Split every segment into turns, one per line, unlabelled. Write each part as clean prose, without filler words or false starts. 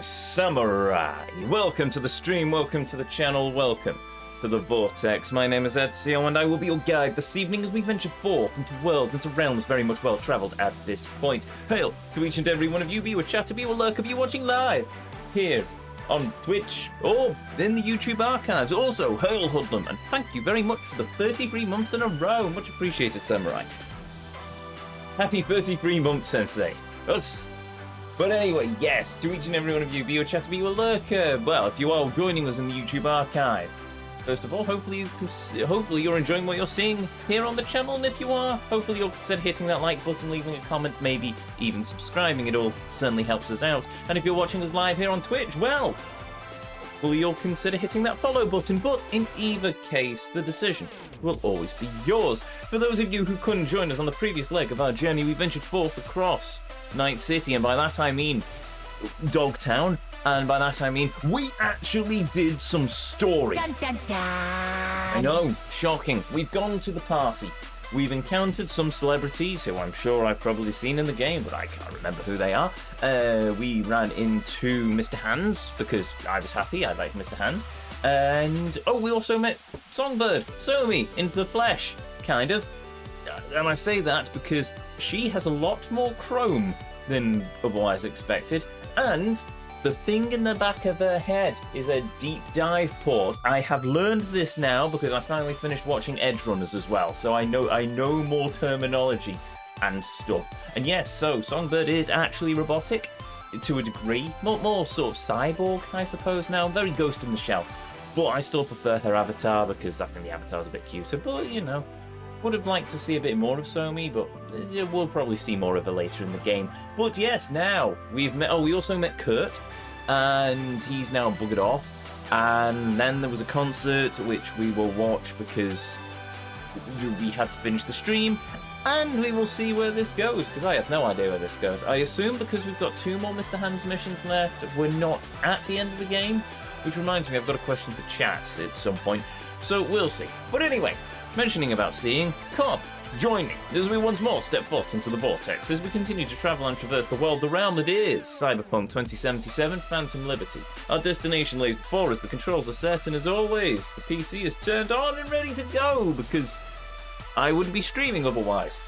Samurai! Welcome to the stream, welcome to the channel, welcome to the Vortex. My name is Ezio and I will be your guide this evening as we venture forth into worlds, into realms very much well travelled at this point. Hail to each and every one of you, be you a chatter, be you a lurker, be you watching live here on Twitch or in the YouTube archives. Also, hail Hoodlum, and thank you very much for the 33 months in a row. Much appreciated, Samurai. Happy 33 months, Sensei. But anyway, yes, to each and every one of you, be you a chatter, be you a lurker. Well, if you are joining us in the YouTube archive, first of all, hopefully you're enjoying what you're seeing here on the channel, and if you are, hopefully you'll consider hitting that like button, leaving a comment, maybe even subscribing. It all certainly helps us out. And if you're watching us live here on Twitch, well, hopefully you'll consider hitting that follow button. But in either case, the decision will always be yours. For those of you who couldn't join us on the previous leg of our journey, we ventured forth across Night City, and by that I mean Dogtown, and by that I mean we actually did some story.
Dun, dun, dun.
I know, shocking. We've gone to the party. We've encountered some celebrities who I'm sure I've probably seen in the game, but I can't remember who they are. We ran into Mr. Hands because I was happy. I liked Mr. Hands. And, oh, we also met Songbird, Somi, in the flesh, kind of. And I say that because she has a lot more chrome than otherwise expected, and the thing in the back of her head is a deep dive port. I have learned this now because I finally finished watching Edge Runners as well, so I know more terminology and stuff. And yes, so Songbird is actually robotic to a degree, more sort of cyborg, I suppose now, very Ghost in the Shell. But I still prefer her avatar because I think the avatar's a bit cuter, but you know. Would have liked to see a bit more of Somi, but we'll probably see more of her later in the game. But yes, now we've met. Oh, we also met Kurt, and he's now buggered off. And then there was a concert which we will watch because we had to finish the stream, and we will see where this goes because I have no idea where this goes. I assume because we've got 2 more Mr. Hands missions left, we're not at the end of the game. Which reminds me, I've got a question for chat at some point, so we'll see. But anyway. Mentioning about seeing, come on, join me as we once more step foot into the Vortex as we continue to travel and traverse the world, the realm that is Cyberpunk 2077 Phantom Liberty. Our destination lays before us, the controls are certain as always. The PC is turned on and ready to go because I wouldn't be streaming otherwise.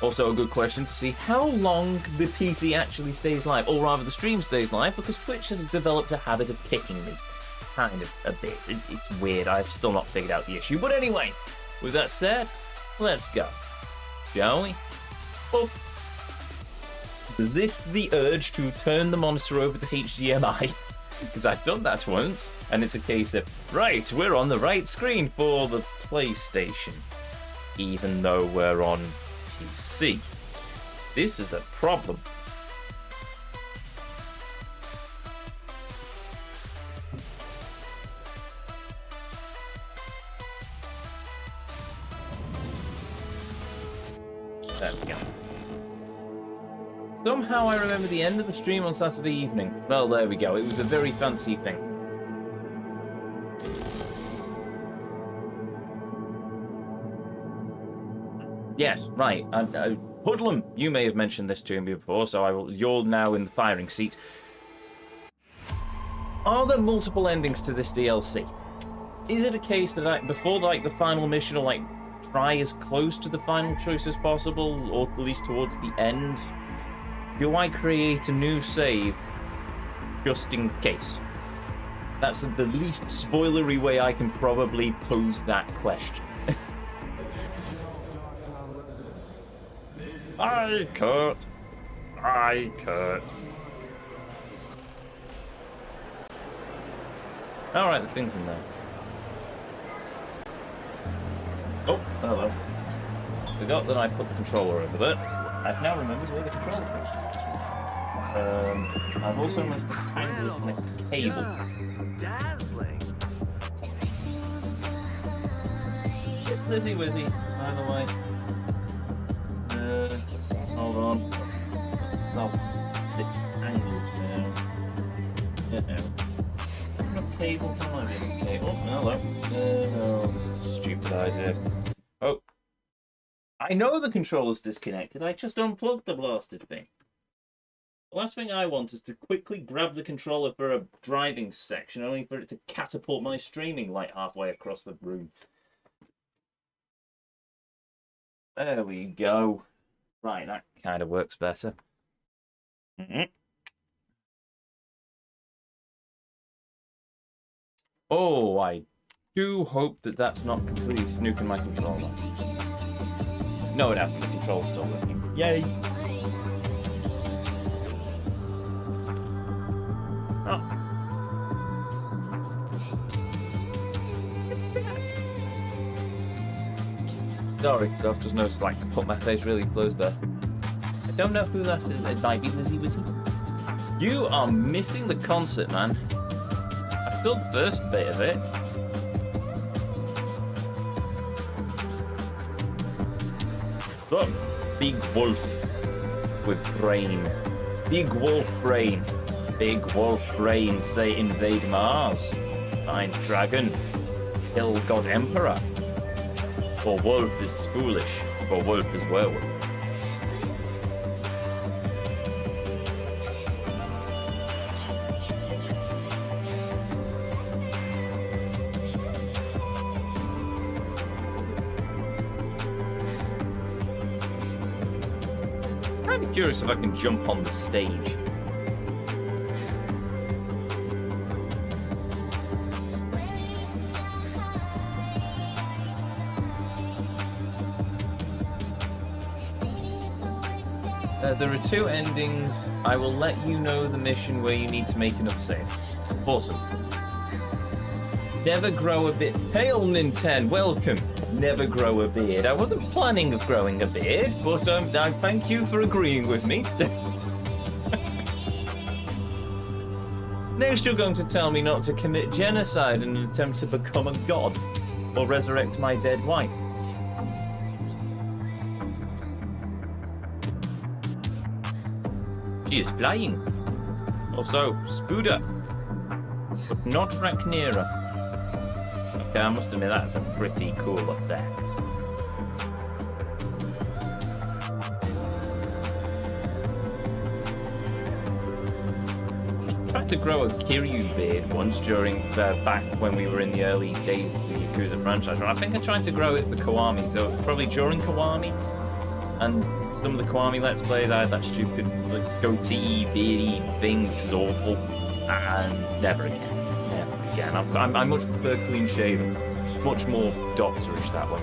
Also a good question to see how long the PC actually stays live, or rather the stream stays live, because Twitch has developed a habit of picking me. Kind of a bit. It's weird. I've still not figured out the issue. But anyway, with that said, let's go. Shall we? Oh. Resist the urge to turn the monitor over to HDMI. Because I've done that once. And it's a case of, right, we're on the right screen for the PlayStation. Even though we're on PC. This is a problem. There we go. Somehow I remember the end of the stream on Saturday evening. Well, there we go. It was a very fancy thing. Yes, right. Hoodlum, you may have mentioned this to me before, so you're now in the firing seat. Are there multiple endings to this DLC? Is it a case that before the final mission, or try as close to the final choice as possible, or at least towards the end? Do I create a new save just in case? That's the least spoilery way I can probably pose that question. Hi, Kurt. Hi, Kurt. Alright, the thing's in there. Oh, hello. Forgot that I put the controller over there. I've now remembered where the controller is. I've also managed to tangle it in the cables.
Dazzling.
It's Lizzy Wizzy, by the way. Hold on. Stop. It's tangled now. Enough cable, come on in. Okay. Oh, hello. Oh, this is a stupid idea. Oh. I know the controller's disconnected, I just unplugged the blasted thing. The last thing I want is to quickly grab the controller for a driving section, only for it to catapult my streaming light halfway across the room. There we go. Right, that kind of works better. Oh, I do hope that that's not completely snooking my controller. No, it hasn't. The control's still working. Yay! Oh. Sorry, I've just noticed, like, put my face really close there. I don't know who that is. It might be Lizzie Wizzy. You are missing the concert, man. I filled the first bit of it. Look, big wolf with brain. Big wolf brain. Big wolf brain say invade Mars. Find dragon. Kill God Emperor. For wolf is foolish. For wolf is werewolf. Kind of curious if I can jump on the stage. There are two endings. I will let you know the mission where you need to make another save. Awesome. Never grow a beard. Hail, Nintendo. Welcome. Never grow a beard. I wasn't planning of growing a beard, but I thank you for agreeing with me. Next, you're going to tell me not to commit genocide in an attempt to become a god or resurrect my dead wife. She is flying. Also, Spuda. But not Rhaenyra. Okay, I must admit that's a pretty cool effect. I tried to grow a Kiryu beard once during back when we were in the early days of the Yakuza franchise. I think I tried to grow it for Kiwami, so probably during Kiwami. And some of the Kiwami Let's Plays, I had that stupid goatee, beardy thing, which was awful. And never again. Never again. I much prefer clean shaven. Much more doctorish that way.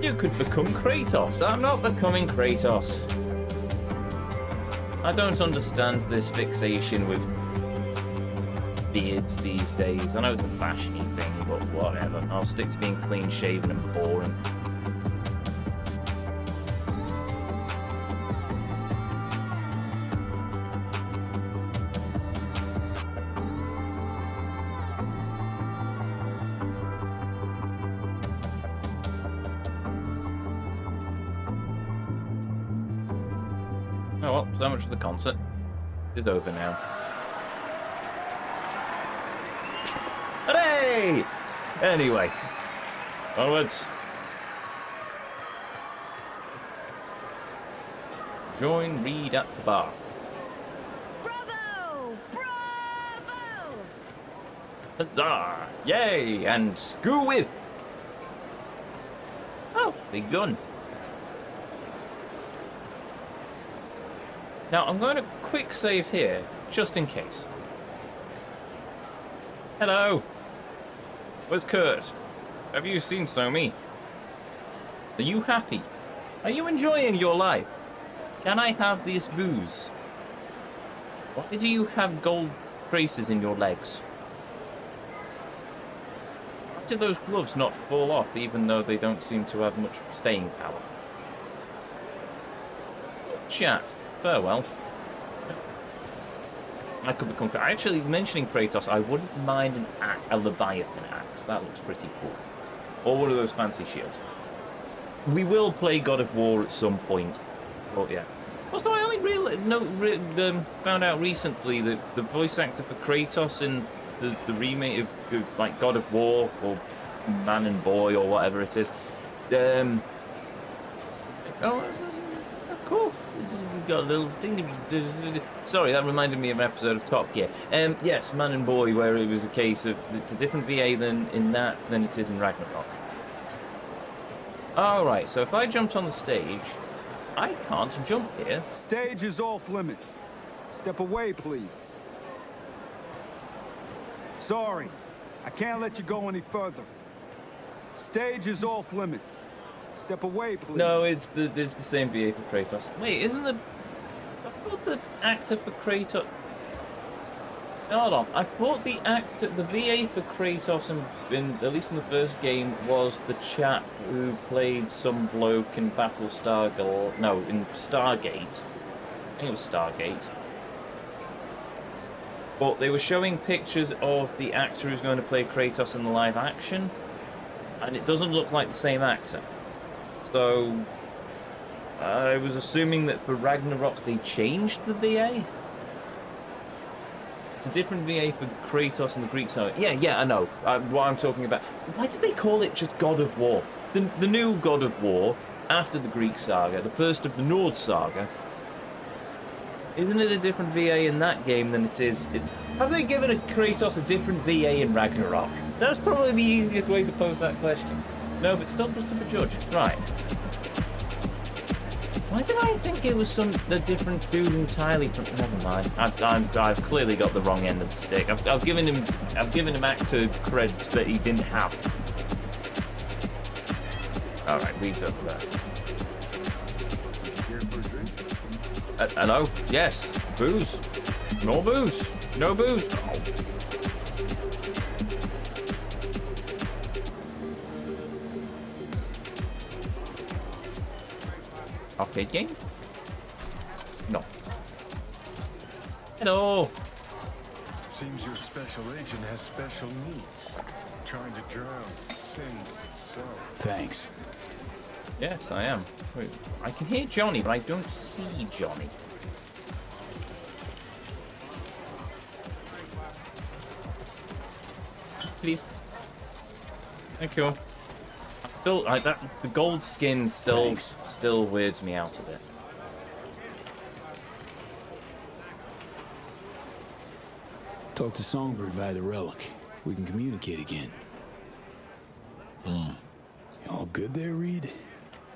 You could become Kratos. I'm not becoming Kratos. I don't understand this fixation with beards these days. I know it's a fashiony thing, but whatever. I'll stick to being clean shaven and boring. Oh well, so much for the concert. It's over now. Hooray! Anyway, onwards. Join Reed at the bar.
Bravo! Bravo!
Huzzah! Yay! And screw with! Oh, the gun. Now, I'm going to quick save here, just in case. Hello. Where's Kurt? Have you seen Somi? Are you happy? Are you enjoying your life? Can I have this booze? Why do you have gold traces in your legs? Why do those gloves not fall off, even though they don't seem to have much staying power? Chat. Farewell. I could become... Actually, mentioning Kratos, I wouldn't mind a Leviathan axe. That looks pretty cool. Or one of those fancy shields. We will play God of War at some point. But yeah. Also, I only found out recently that the voice actor for Kratos in the remake of like God of War or Man and Boy or whatever it is, Cool. You've got a little thing. Sorry, that reminded me of an episode of Top Gear. Yes, Man and Boy, where it was a case of it's a different VA than in that than it is in Ragnarok. Alright, so if I jumped on the stage, I can't jump here.
Stage is off limits. Step away, please. Sorry, I can't let you go any further. Stage is off limits. Step away, please.
No, it's the same VA for Kratos. Wait, isn't the... I thought the actor for Kratos... Hold on, I thought the VA for Kratos, at least in the first game, was the chap who played some bloke in Battlestar in Stargate. I think it was Stargate. But they were showing pictures of the actor who's going to play Kratos in the live action, and it doesn't look like the same actor. So, I was assuming that for Ragnarok they changed the VA? It's a different VA for Kratos and the Greek saga. Yeah, I know what I'm talking about. Why did they call it just God of War? The new God of War, after the Greek saga, the first of the Nord saga. Isn't it a different VA in that game than it is... Have they given a Kratos a different VA in Ragnarok? That's probably the easiest way to pose that question. No, but still Christopher Judge. Right. Why did I think it was a different dude entirely from... Never mind. I've clearly got the wrong end of the stick. I've given him actor credits that he didn't have. Alright, read up there. Hello? Yes. Booze. More booze. No booze. Oh. Arcade game? No. Hello.
Seems your special agent has special needs. Trying to drown sins so.
Thanks.
Yes, I am. Wait, I can hear Johnny, but I don't see Johnny. Please. Thank you. Still, the gold skin still weirds me out a bit.
Talk to Songbird via the relic. We can communicate again. All good there, Reed?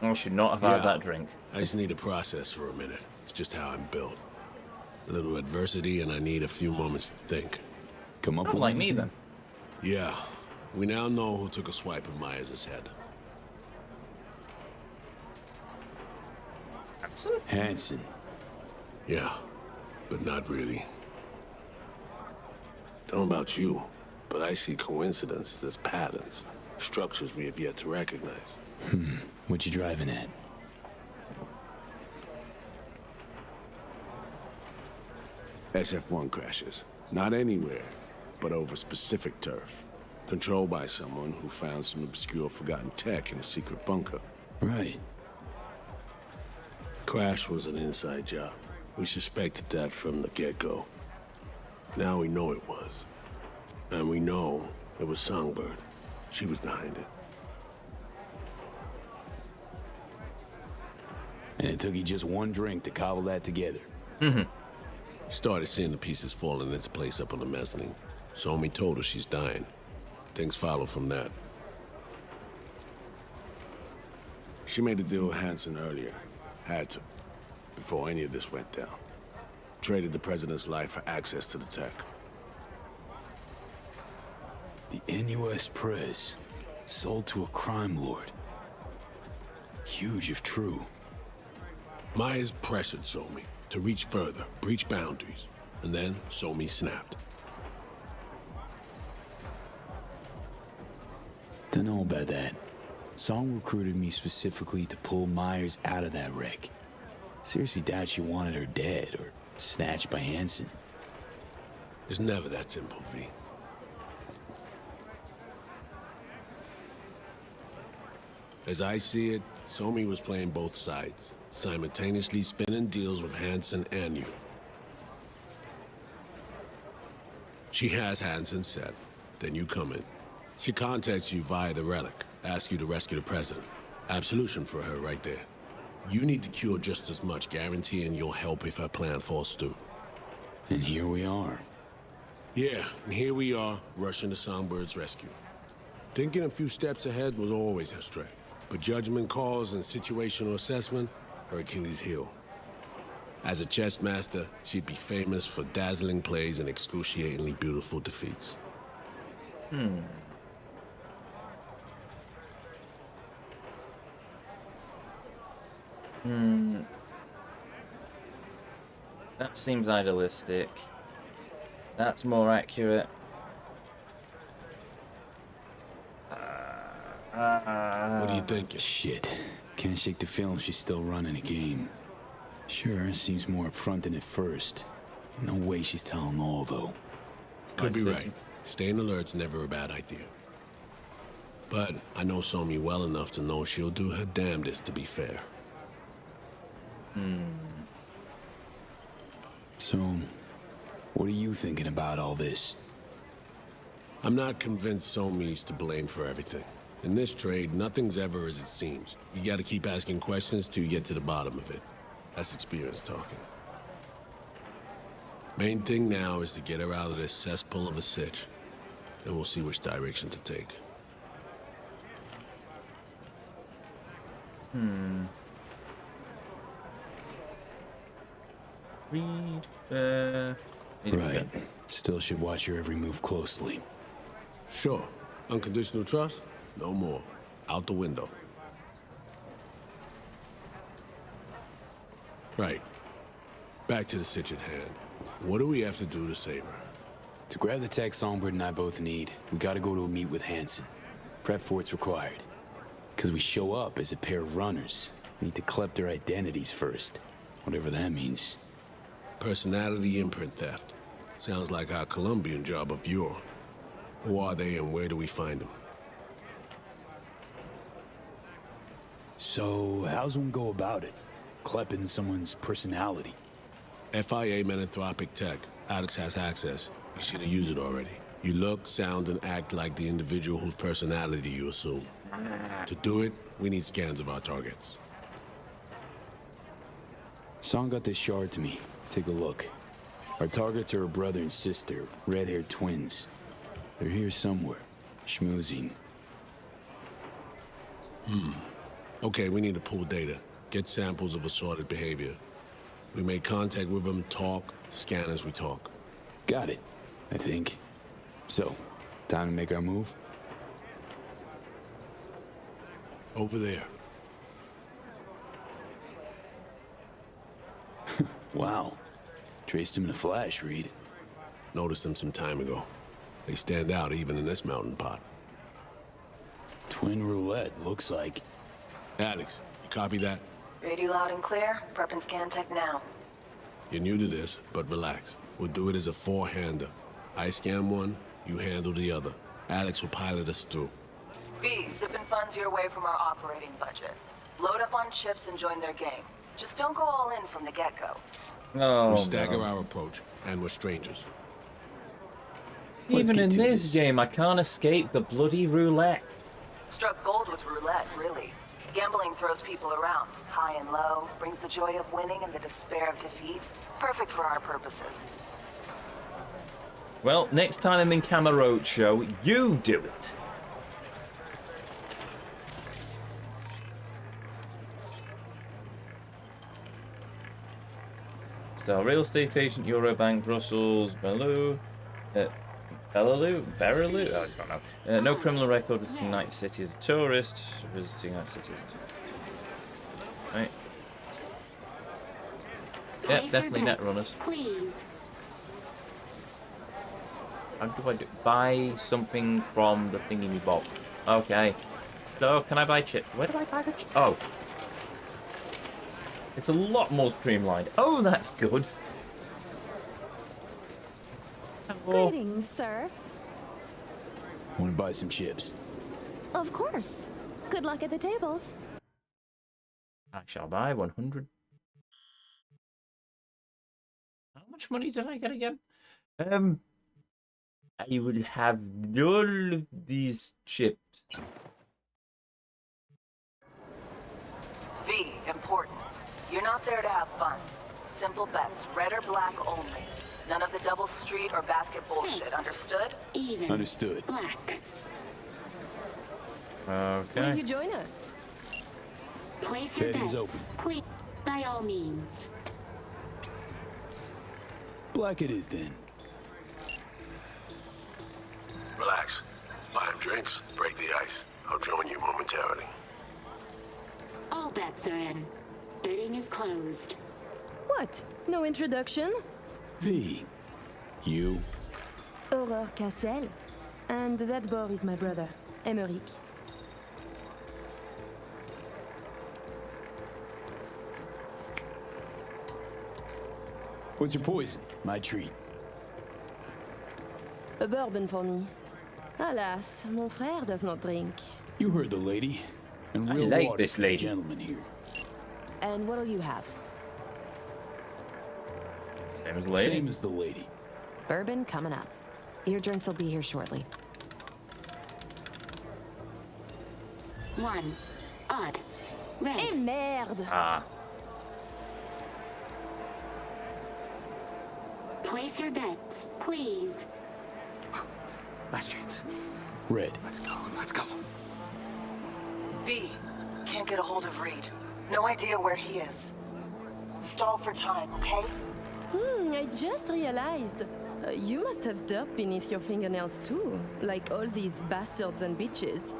I should not have had that drink.
I just need to process for a minute. It's just how I'm built. A little adversity, and I need a few moments to think.
Come up
Not
with
like me,
anything?
then.
Yeah, we now know who took a swipe at Myers' head.
Hanson?
Hanson.
Yeah, but not really. Don't know about you, but I see coincidences as patterns, structures we have yet to recognize.
What you driving at?
SF-1 crashes. Not anywhere, but over specific turf. Controlled by someone who found some obscure forgotten tech in a secret bunker.
Right.
Crash was an inside job. We suspected that from the get-go. Now we know it was. And we know it was Songbird. She was behind it.
And it took you just one drink to cobble that together.
Started seeing the pieces falling into place up on the mezzanine. Somi told her she's dying. Things follow from that. She made a deal with Hanson earlier. Had to. Before any of this went down. Traded the president's life for access to the tech.
The NUS Prez. Sold to a crime lord. Huge if true.
Myers pressured Somi to reach further, breach boundaries. And then Somi snapped.
Don't know about that. Song recruited me specifically to pull Myers out of that wreck. Seriously doubt she wanted her dead or snatched by Hanson.
It's never that simple, V. As I see it, Somi was playing both sides, simultaneously spinning deals with Hanson and you. She has Hanson set, then you come in. She contacts you via the relic, asks you to rescue the president. Absolution for her right there. You need to cure just as much, guaranteeing you'll help if our plan falls through.
And here we are.
Yeah, and here we are, rushing to Songbird's rescue. Thinking a few steps ahead was always her strength, but judgment calls and situational assessment, her Achilles heel. As a chess master, she'd be famous for dazzling plays and excruciatingly beautiful defeats.
That seems idealistic. That's more accurate.
What are you thinking?
Shit. Can't shake the feeling she's still running a game. Sure, seems more upfront than at first. No way she's telling all, though.
Could be right. Staying alert's never a bad idea. But I know Somi well enough to know she'll do her damnedest to be fair.
So, what are you thinking about all this?
I'm not convinced Somi's to blame for everything. In this trade, nothing's ever as it seems. You gotta keep asking questions till you get to the bottom of it. That's experience talking. Main thing now is to get her out of this cesspool of a sitch. Then we'll see which direction to take.
Right. Still should watch your every move closely.
Sure. Unconditional trust? No more. Out the window. Right. Back to the sitch at hand. What do we have to do to save her?
To grab the tech Songbird and I both need, we gotta go to a meet with Hansen. Prep for it's required. Because we show up as a pair of runners. Need to collect their identities first. Whatever that means.
Personality imprint theft. Sounds like our Colombian job of yore. Who are they and where do we find them?
So, how's one go about it? Klepping someone's personality?
FIA Menanthropic Tech. Alex has access. You should have used it already. You look, sound, and act like the individual whose personality you assume. To do it, we need scans of our targets.
Song got this shard to me. Take a look. Our targets are a brother and sister, red-haired twins. They're here somewhere, schmoozing.
Okay, we need to pull data. Get samples of assorted behavior. We make contact with them, talk, scan as we talk.
Got it, I think. So, time to make our move?
Over there.
Wow. Traced him in a flash, Reed.
Noticed them some time ago. They stand out even in this mountain pot.
Twin roulette, looks like.
Alex, you copy that?
Read you loud and clear. Prep and scan tech now.
You're new to this, but relax. We'll do it as a four-hander. I scan one, you handle the other. Alex will pilot us through.
V, zipping funds your way from our operating budget. Load up on chips and join their game. Just don't go all in from the get-go.
Oh,
We stagger
no.
our approach, and we're strangers.
Even
get
in
to
this
this.
game, I can't escape the bloody roulette.
Struck gold with roulette, really. Gambling throws people around, high and low, brings the joy of winning and the despair of defeat. Perfect for our purposes.
Well, next time I'm in Camarote Show, you do it. Star Real Estate Agent, Eurobank, Brussels, Belleau, Belleau? Berylou? Oh, I don't know. No criminal record, visiting Night City as a tourist. Visiting Night City as a tourist. Right. Yeah, definitely net runners.
Please.
How do I do? Buy something from the thingy bob. Okay. So, can I buy chip? Where do I buy the chip? Oh. It's a lot more streamlined. Oh, that's good. Oh,
Greetings, sir.
Want to buy some chips?
Of course. Good luck at the tables.
I shall buy 100. How much money did I get again? I will have all of these chips.
V, important. not there to have fun. Simple bets, red or black only. None of the double street or basket bullshit, understood?
Even.
Understood.
Black.
Okay.
Will you join us?
Place your
Betting's
bets.
open.
Please, by all means.
Black it is then.
Relax. Buy him drinks, break the ice. I'll join you momentarily.
All bets are in. Bidding is closed.
What? No introduction?
V. You.
Aurore Cassel. And that boar is my brother, Emmerich.
What's your poison? My treat.
A bourbon for me. Alas, mon frère does not drink.
You heard the lady. And
I
real
like
water
this
for the
lady.
gentleman here.
And what'll you have?
Same as the lady.
Same as the lady.
Bourbon coming up. Your drinks will be here shortly.
1. Odd. Red.
Eh merde!
Ah.
Place your bets, please.
Last chance.
Red.
Let's go. Let's go.
V, can't get a hold of Reed. No idea where he is. Stall for time, okay?
I just realized. You must have dirt beneath your fingernails too, like all these bastards and bitches.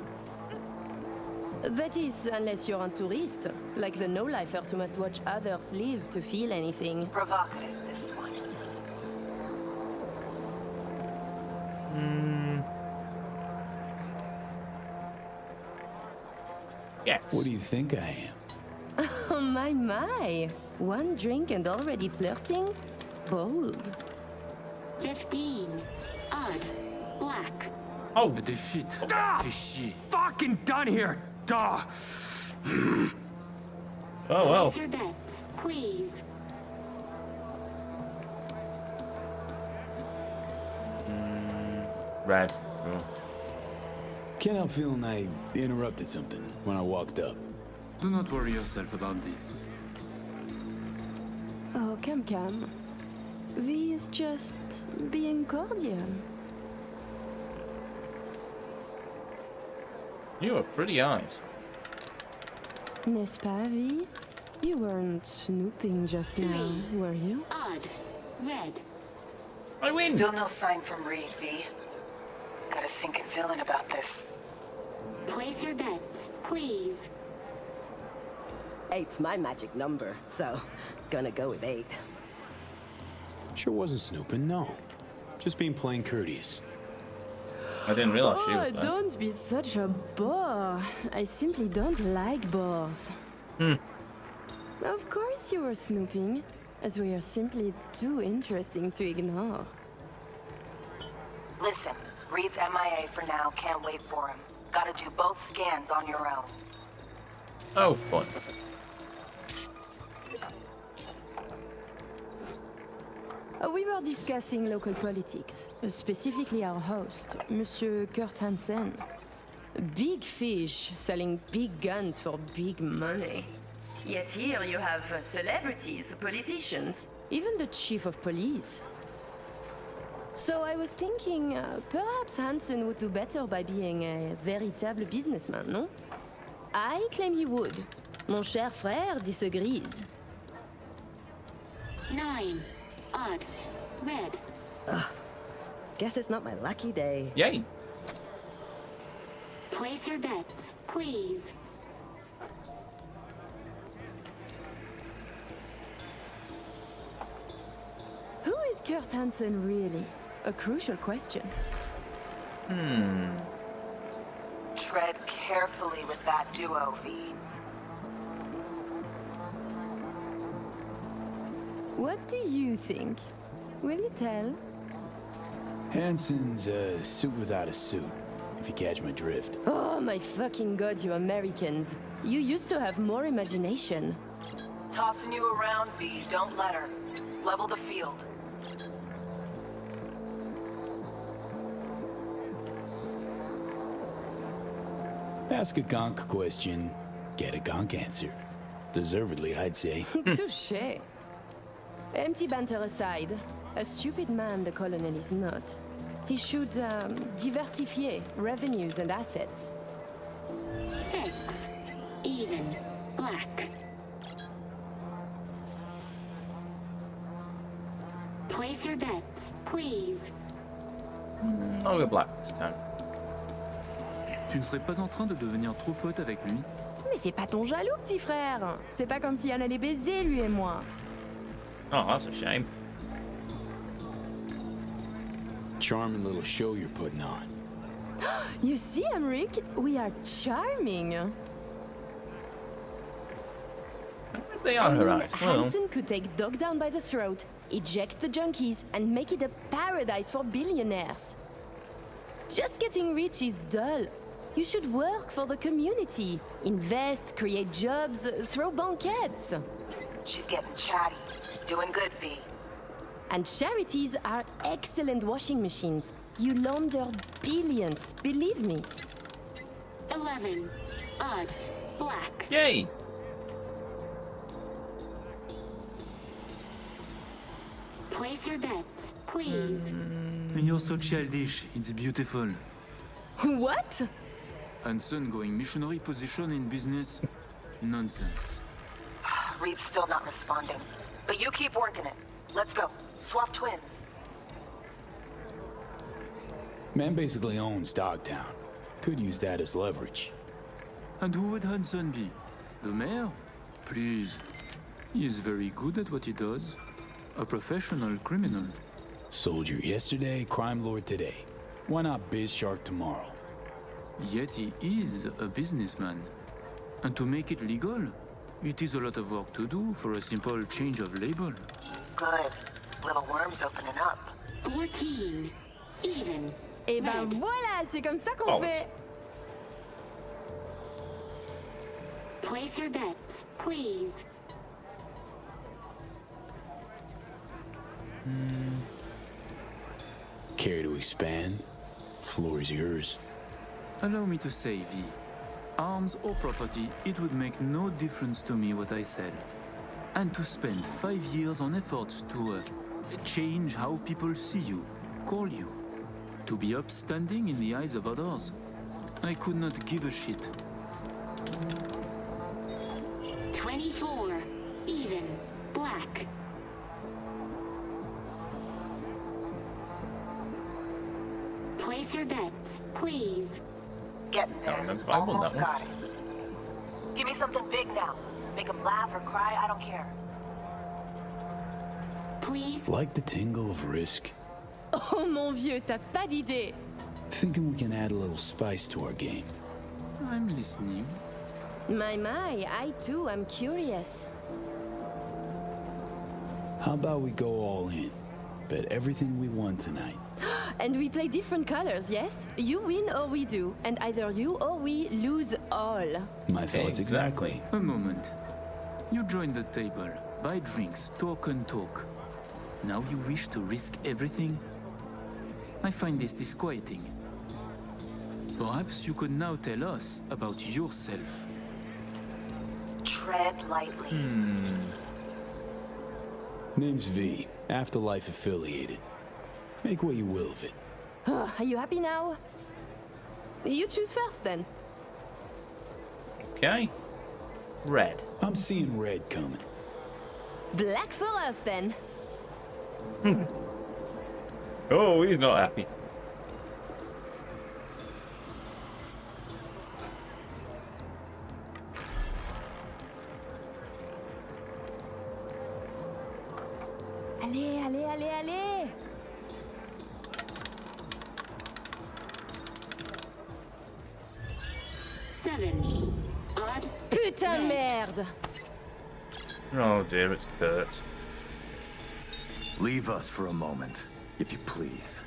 That is, unless you're a tourist, like the no-lifers who must watch others live to feel anything.
Provocative, this one.
Yes.
What do you think I am?
Oh my! One drink and already flirting? Bold.
15. Odd. Black.
Oh,
A defeat.
Ah!
Fais chier.
Fucking done here! Duh!
oh well.
Place your bets, please.
Red. Oh.
Can't help feeling I interrupted something when I walked up.
Do not worry yourself about this.
Oh, come. V is just being cordial.
You have pretty eyes.
N'est-ce pas, V? You weren't snooping just now, were you?
Odd. Red.
I win.
Still no sign from Reed, V. Got a sinking feeling about this.
Place your bets, please.
8's my magic number, so gonna go with 8.
Sure wasn't snooping, no. Just being plain courteous.
I didn't realize she was there.
Don't be such a bore. I simply don't like bores. Of course you were snooping, as we are simply too interesting to ignore.
Listen, Reed's MIA for now, can't wait for him. Gotta do both scans on your own.
Oh, fun.
We were discussing local politics, specifically our host, Monsieur Kurt Hansen. Big fish selling big guns for big money. Yet here you have celebrities, politicians, even the chief of police. So I was thinking, perhaps Hansen would do better by being a véritable businessman, no? I claim he would. Mon cher frère disagrees.
9. Odd. Red.
Guess it's not my lucky day.
Yay.
Place your bets, please.
Who is Kurt Hansen really? A crucial question.
Tread carefully with that duo, V.
What do you think? Will you tell?
Hansen's a suit without a suit, if you catch my drift.
Oh my fucking god, you Americans. You used to have more imagination.
Tossing you around, V. Don't let her. Level the field.
Ask a gonk question, get a gonk answer. Deservedly, I'd say.
Touché. Empty banter aside, a stupid man the colonel is not. He should diversify revenues and assets.
6. Even. Black. Place your bets, please.
I'll go black this time.
Tu ne serais pas en train de devenir trop pote avec lui?
Mais fais pas ton jaloux, petit frère. C'est pas comme si on allait baiser, lui et moi.
Oh, that's a shame.
Charming little show you're putting on.
You see, Amrik, we are charming.
If they are her eyes. Well,
Hansen could take Dog down by the throat, eject the junkies, and make it a paradise for billionaires. Just getting rich is dull. You should work for the community. Invest, create jobs, throw banquets.
She's getting chatty. Doing good, V.
And charities are excellent washing machines. You launder billions, believe me.
11. Odd. Black.
yay!
Place your bets, please.
You're so childish, it's beautiful.
What?
Hansen going missionary position in business? Nonsense.
Reed's still not responding. But you keep working it. Let's go. Swap twins.
Man basically owns Dogtown. Could use that as leverage.
And who would Hansen be? The mayor? Please. He is very good at what he does. A professional criminal.
Soldier yesterday, crime lord today. Why not biz shark tomorrow?
Yet he is a businessman. And to make it legal, it is a lot of work to do for a simple change of label.
Good. Little worm's opening up.
14. Even.
Eh ben
Red.
voilà, c'est comme ça qu'on
Oh.
fait.
Place your bets, please.
Care to expand? Floor is yours.
Allow me to say, V. Arms or property, it would make no difference to me what I sell. And to spend 5 years on efforts to change how people see you, call you, to be upstanding in the eyes of others, I could not give a shit.
24. Even. Black. Place your bets, please.
Getting
Can't
there.
remember if I won
Almost
that one.
got it. Give me something big now. Make him laugh or cry, I don't care.
Please.
Like the tingle of risk?
Oh mon vieux, t'as pas d'idée.
Thinking we can add a little spice to our game.
I'm listening.
My, I too am curious.
How about we go all in? Bet everything we won tonight.
And we play different colors, yes? You win or we do, and either you or we lose all.
My thoughts exactly.
A moment. You join the table, buy drinks, talk and talk. Now you wish to risk everything? I find this disquieting. Perhaps you could now tell us about yourself.
Tread lightly.
Name's V, Afterlife affiliated. Make what you will of it.
Are you happy now? You choose first then.
Okay. Red.
I'm seeing red coming.
Black for us then.
Oh, he's not happy.
Allez, allez, allez, allez.
Seven. Odd.
Putain de merde.
Oh dear, it's Kurt.
Leave us for a moment, if you please.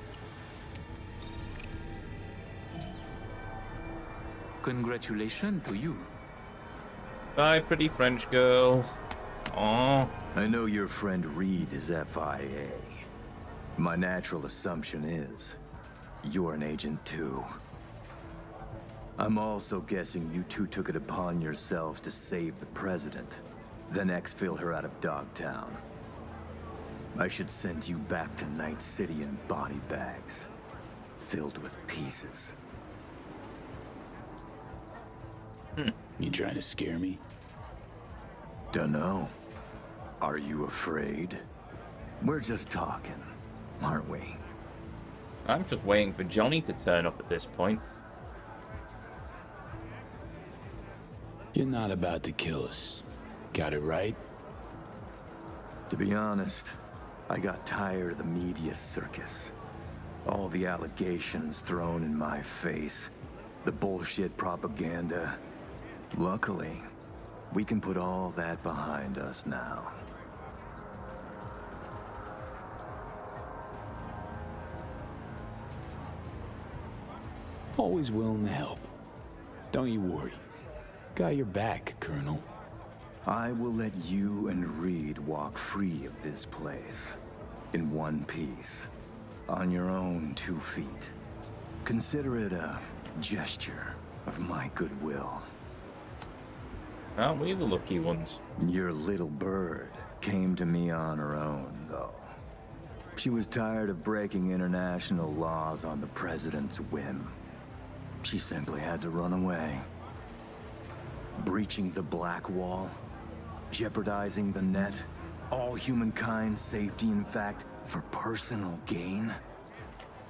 Congratulations to you.
Bye, pretty French girl. Aww.
I know your friend Reed is FIA. My natural assumption is you're an agent too. I'm also guessing you two took it upon yourselves to save the president. then exfil her out of Dogtown. I should send you back to Night City in body bags, filled with pieces.
You trying to scare me?
Dunno. Are you afraid? We're just talking, aren't we?
I'm just waiting for Johnny to turn up at this point.
You're not about to kill us. Got it right?
To be honest, I got tired of the media circus. All the allegations thrown in my face, the bullshit propaganda. Luckily, we can put all that behind us now.
Always willing to help. Don't you worry. Got your back, Colonel.
I will let you and Reed walk free of this place. In one piece. On your own 2 feet. Consider it a gesture of my goodwill.
Aren't we the lucky ones?
Your little bird came to me on her own, though. She was tired of breaking international laws on the president's whim. She simply had to run away. Breaching the Black Wall, jeopardizing the net, all humankind's safety, in fact, for personal gain?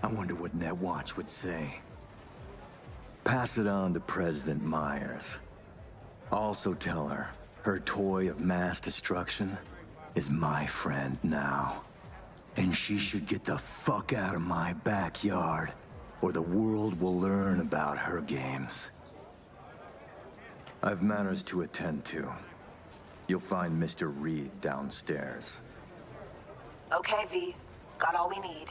I wonder what Netwatch would say. Pass it on to President Myers. Also tell her, her toy of mass destruction is my friend now. And she should get the fuck out of my backyard, or the world will learn about her games. I've matters to attend to. You'll find Mr. Reed downstairs.
Okay, V. Got all we need.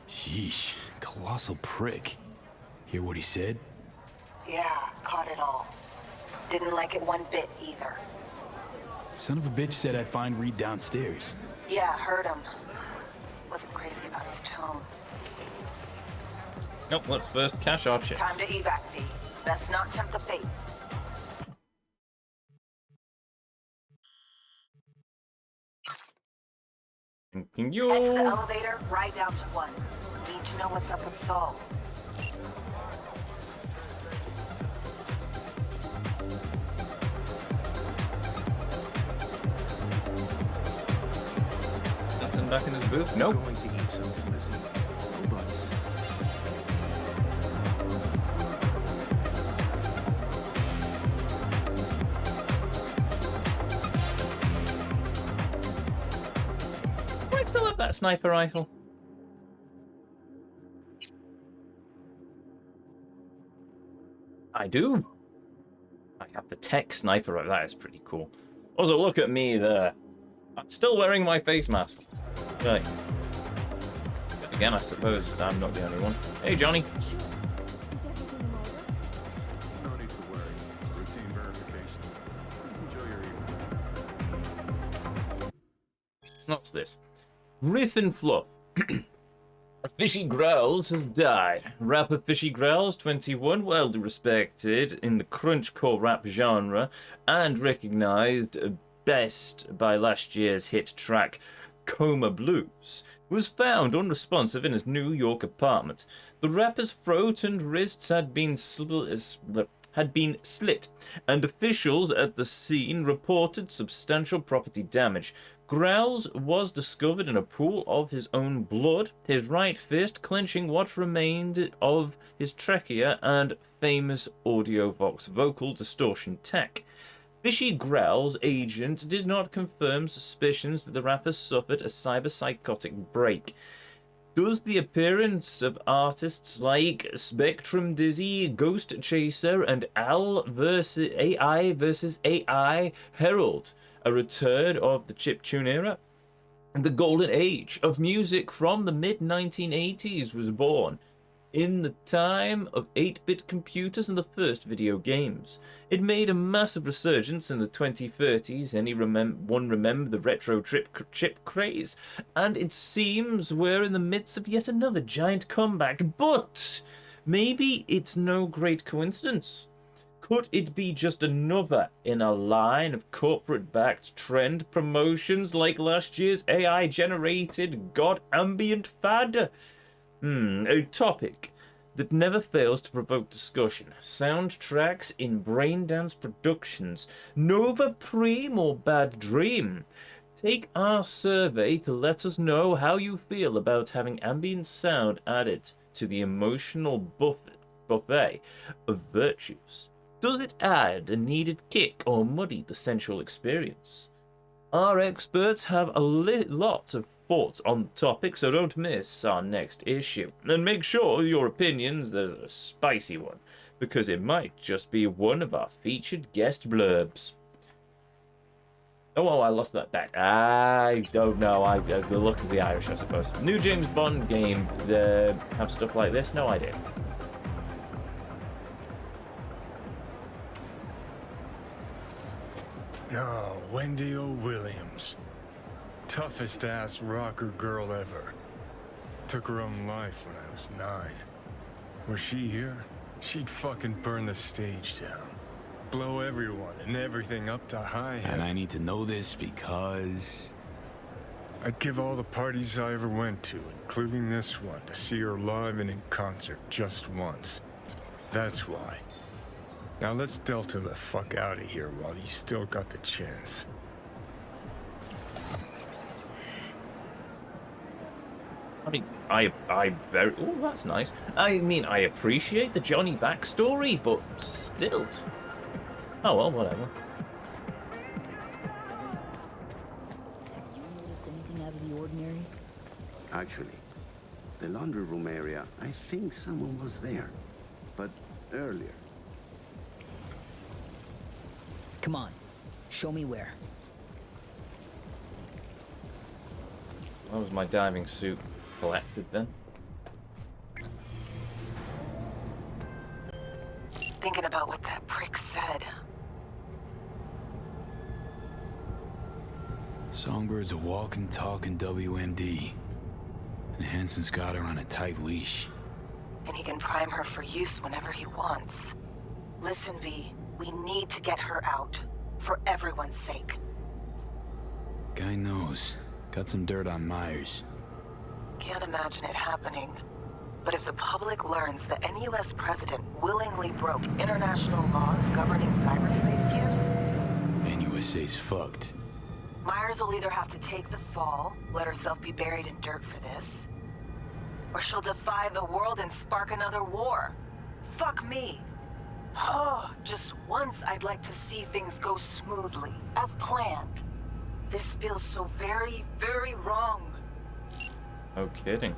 Sheesh, colossal prick. Hear what he said?
Yeah, caught it all. Didn't like it one bit either.
Son of a bitch said I'd find Reed downstairs.
Yeah, heard him. Wasn't crazy about his tone.
Nope, let's first cash our chips.
Time to evac, V. Best not tempt the fates.
Continue.
Head to the elevator, right down to 1. Need to know what's up with Saul.
That's him back in his booth? Nope.
Going to eat something, Lizzie. No buts.
Do I still have that sniper rifle? I do. I have the tech sniper rifle. That is pretty cool. Also, look at me there. I'm still wearing my face mask. Right. Again, I suppose I'm not the only one. Hey, Johnny.
No need to worry. Routine verification. Please enjoy your evening.
What's this? Riff and Fluff. Fishy Growls has died. Rapper Fishy Growls, 21, well respected in the crunchcore rap genre and recognized best by last year's hit track Coma Blues, was found unresponsive in his New York apartment. The rapper's throat and wrists had been slit, and officials at the scene reported substantial property damage. Growls was discovered in a pool of his own blood, his right fist clenching what remained of his trachea and famous AudioVox vocal distortion tech. Fishy Growl's agent did not confirm suspicions that the rapper suffered a cyberpsychotic break. Does the appearance of artists like Spectrum Dizzy, Ghost Chaser, and AI versus AI herald a return of the chiptune era? The golden age of music from the mid-1980s was born in the time of 8-bit computers and the first video games. It made a massive resurgence in the 2030s. Anyone remember the retro chip craze? And it seems we're in the midst of yet another giant comeback. But maybe it's no great coincidence. Could it be just another in a line of corporate-backed trend promotions like last year's AI-generated God ambient fad? A topic that never fails to provoke discussion. Soundtracks in brain dance productions. Nova Preem or Bad Dream? Take our survey to let us know how you feel about having ambient sound added to the emotional buffet of virtues. Does it add a needed kick or muddy the sensual experience? Our experts have a lot of thoughts on the topic, so don't miss our next issue. And make sure your opinion's a spicy one, because it might just be one of our featured guest blurbs. Oh, I lost that back. I don't know. The look of the Irish, I suppose. New James Bond game have stuff like this? No idea.
Oh, Wendy O. Williams. Toughest ass rocker girl ever. Took her own life when I was 9. Were she here, she'd fucking burn the stage down. Blow everyone and everything up to high heaven.
And I need to know this because...
I'd give all the parties I ever went to, including this one, to see her live and in concert just once. That's why. Now let's Delta the fuck out of here while you still got the chance.
I mean, I very... Oh, that's nice. I mean, I appreciate the Johnny backstory, but still... Oh, well, whatever.
Have you noticed anything out of the ordinary?
Actually, the laundry room area, I think someone was there. But earlier.
Come on, show me where.
That was my diving suit collected then.
Thinking about what that prick said.
Songbird's a walking, talking WMD. And Hansen's got her on a tight leash.
And he can prime her for use whenever he wants. Listen, V, we need to get her out. For everyone's sake.
Guy knows. Got some dirt on Myers.
Can't imagine it happening. But if the public learns that any US president willingly broke international laws governing cyberspace use...
NUSA's fucked.
Myers will either have to take the fall, let herself be buried in dirt for this, or she'll defy the world and spark another war. Fuck me. Oh, just once I'd like to see things go smoothly, as planned. This feels so very, very wrong.
No kidding.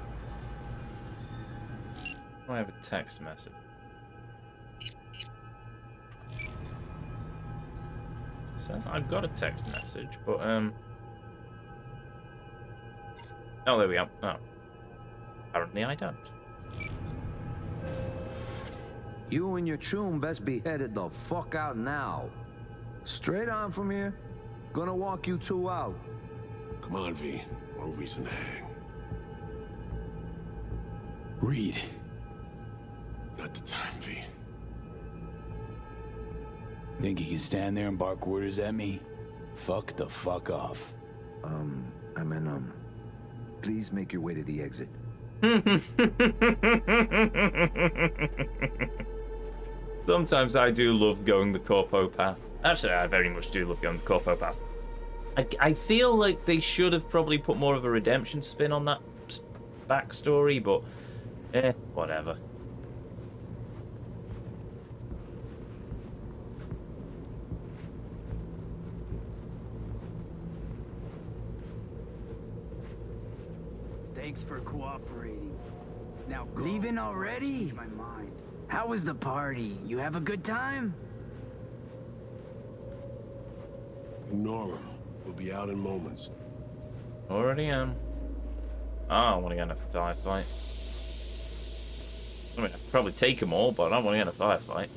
I have a text message. It says I've got a text message, but oh, there we are. Oh. Apparently I don't.
You and your chum best be headed the fuck out now. Straight on from here. Gonna walk you two out.
Come on, V. No reason to hang.
Reed.
Not the time, V.
Think you can stand there and bark orders at me? Fuck the fuck off.
Please make your way to the exit.
Sometimes I do love going the corpo path. Actually, I very much do love going the corpo path. I feel like they should have probably put more of a redemption spin on that backstory, but whatever.
Thanks for cooperating. Now go. Leaving already? My mind. How was the party? You have a good time?
Ignore him. We'll be out in moments.
Already am. I want to get in a firefight. I mean, I'd probably take them all, but I don't want to get in a firefight.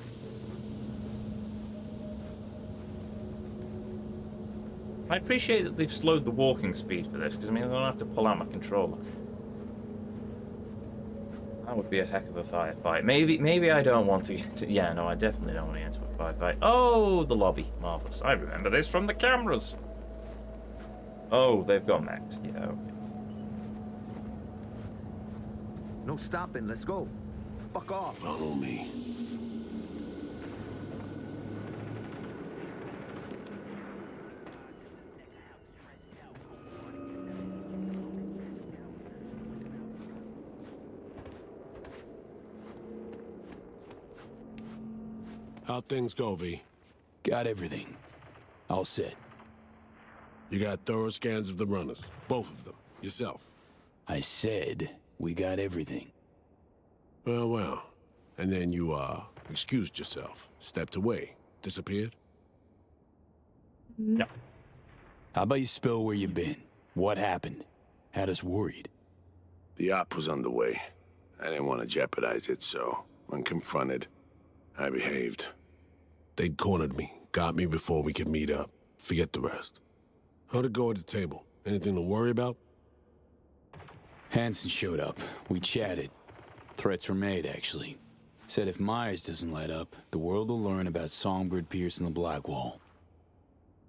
I appreciate that they've slowed the walking speed for this, because it means I don't have to pull out my controller. That would be a heck of a firefight. Maybe I don't want to get to... Yeah, no, I definitely don't want to get into a firefight. Oh, the lobby. Marvelous. I remember this from the cameras. Oh, they've got mechs. Yeah, okay.
No stopping. Let's go. Fuck off.
Follow me. How'd things go, V?
Got everything. All set.
You got thorough scans of the runners. Both of them. Yourself.
I said we got everything.
Well, well. And then you, excused yourself. Stepped away. Disappeared?
No.
How about you spill where you been? What happened? Had us worried.
The op was underway. I didn't want to jeopardize it, so when confronted, I behaved. They'd cornered me, got me before we could meet up. Forget the rest. How'd it go at the table? Anything to worry about?
Hansen showed up. We chatted. Threats were made, actually. Said if Myers doesn't let up, the world will learn about Songbird piercing the Blackwall.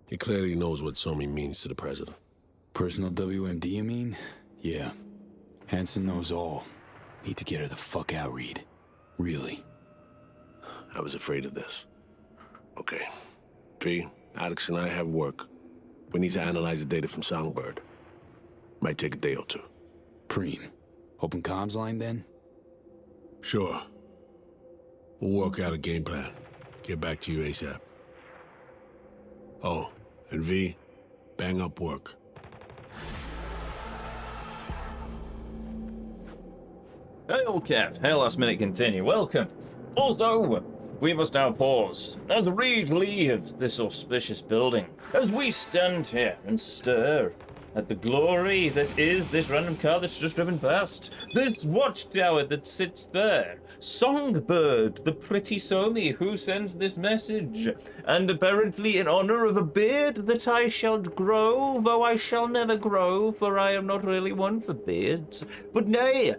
He clearly knows what Somi means to the president.
Personal WMD, you mean? Yeah. Hansen knows all. Need to get her the fuck out, Reed. Really.
I was afraid of this. Okay. P, Alex and I have work. We need to analyze the data from Songbird. Might take a day or two.
Preem. Open comms line, then?
Sure. We'll work out a game plan. Get back to you ASAP. Oh, and V, bang up work.
Hail, Kev. Hail, last minute continue. Welcome. Also, we must now pause as Reed leaves this auspicious building, as we stand here and stare at the glory that is this random car that's just driven past, this watchtower that sits there, Songbird, the pretty Somi who sends this message, and apparently in honor of a beard that I shall grow, though I shall never grow, for I am not really one for beards. But nay,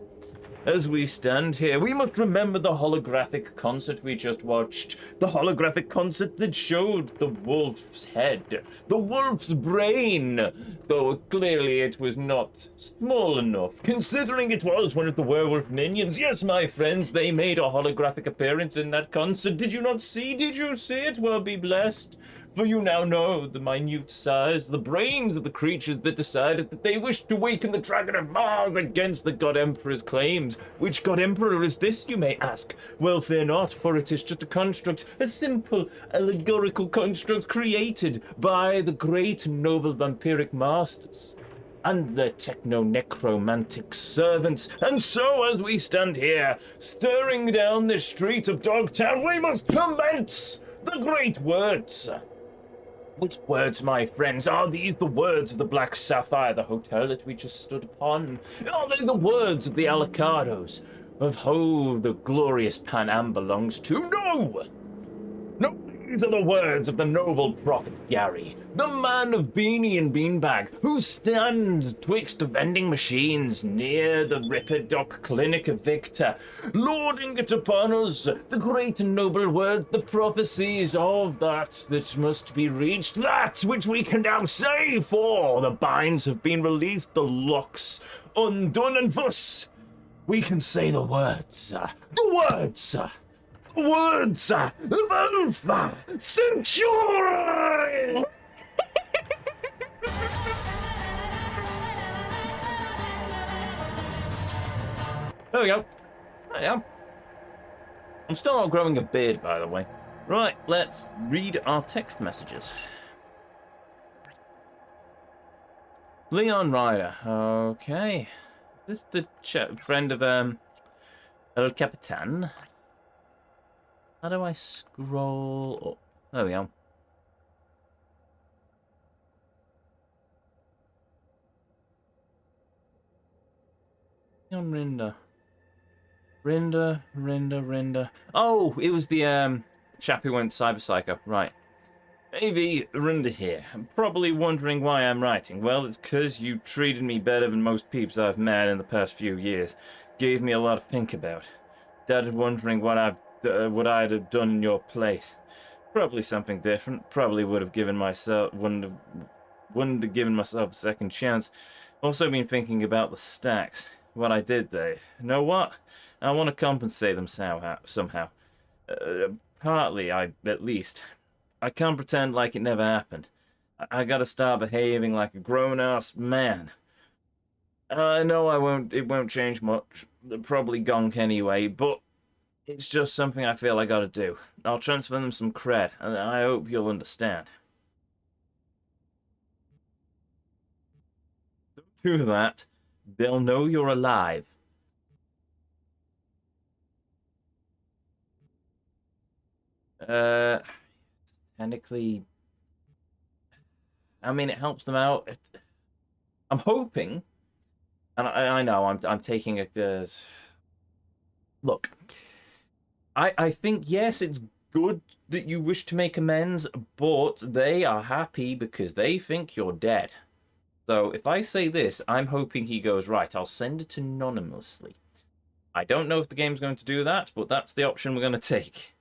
as we stand here, we must remember the holographic concert we just watched. The holographic concert that showed the wolf's head, the wolf's brain, though clearly it was not small enough, considering it was one of the werewolf minions. Yes, my friends, they made a holographic appearance in that concert. Did you not see? Did you see it? Well, be blessed. For you now know the minute size, the brains of the creatures that decided that they wished to weaken the Dragon of Mars against the God Emperor's claims. Which God Emperor is this, you may ask? Well, fear not, for it is just a construct, a simple, allegorical construct created by the great noble vampiric masters and their techno-necromantic servants. And so, as we stand here, staring down this street of Dogtown, we must commence the great words. Which words, my friends? Are these the words of the Black Sapphire, the hotel that we just stood upon? Are they the words of the Alicados, of who the glorious Pan Am belongs to? No! No, these are the words of the noble prophet Gary, the man of Beanie and Beanbag, who stands twixt vending machines near the Ripperdoc Clinic of Victor, lording it upon us, the great and noble words, the prophecies of that must be reached, that which we can now say, for the binds have been released, the locks undone, and thus we can say the words of Alpha Centauri! There we go. There we go. I'm still not growing a beard, by the way. Right, let's read our text messages. Leon Ryder. Okay. This is the friend of El Capitan. How do I scroll up? There we go. On Rinda. Rinda. Oh, it was the chap who went cyber psycho. Right. AV, Rinda here. I'm probably wondering why I'm writing. Well, it's 'cause you treated me better than most peeps I've met in the past few years. gave me a lot to think about. Started wondering what I'd have done in your place. Probably something different. Probably wouldn't have given myself a second chance. Also been thinking about the stacks. What I did there. You know what? I want to compensate them somehow. Partly, at least. I can't pretend like it never happened. I gotta start behaving like a grown-ass man. I know it won't change much. They're probably gonk anyway, but it's just something I feel I gotta do. I'll transfer them some cred, and I hope you'll understand. To that, they'll know you're alive. Technically, I mean, it helps them out. I'm hoping, and I know I'm taking a look. I think yes, it's good that you wish to make amends, but they are happy because they think you're dead. So if I say this, I'm hoping he goes, right, I'll send it anonymously. I don't know if the game's going to do that, but that's the option we're going to take.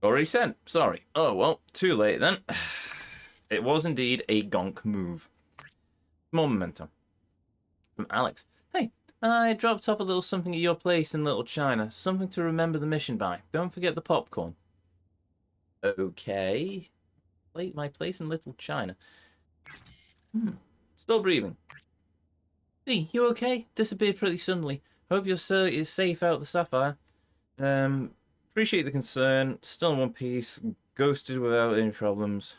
Already sent. Sorry. Oh, well, too late then. It was indeed a gonk move. More momentum. From Alex. Hey, I dropped off a little something at your place in Little China. Something to remember the mission by. Don't forget the popcorn. Okay. My place in Little China. Still breathing. Hey, you okay? Disappeared pretty suddenly. Hope you're safe out the Sapphire. Appreciate the concern. Still in one piece. Ghosted without any problems.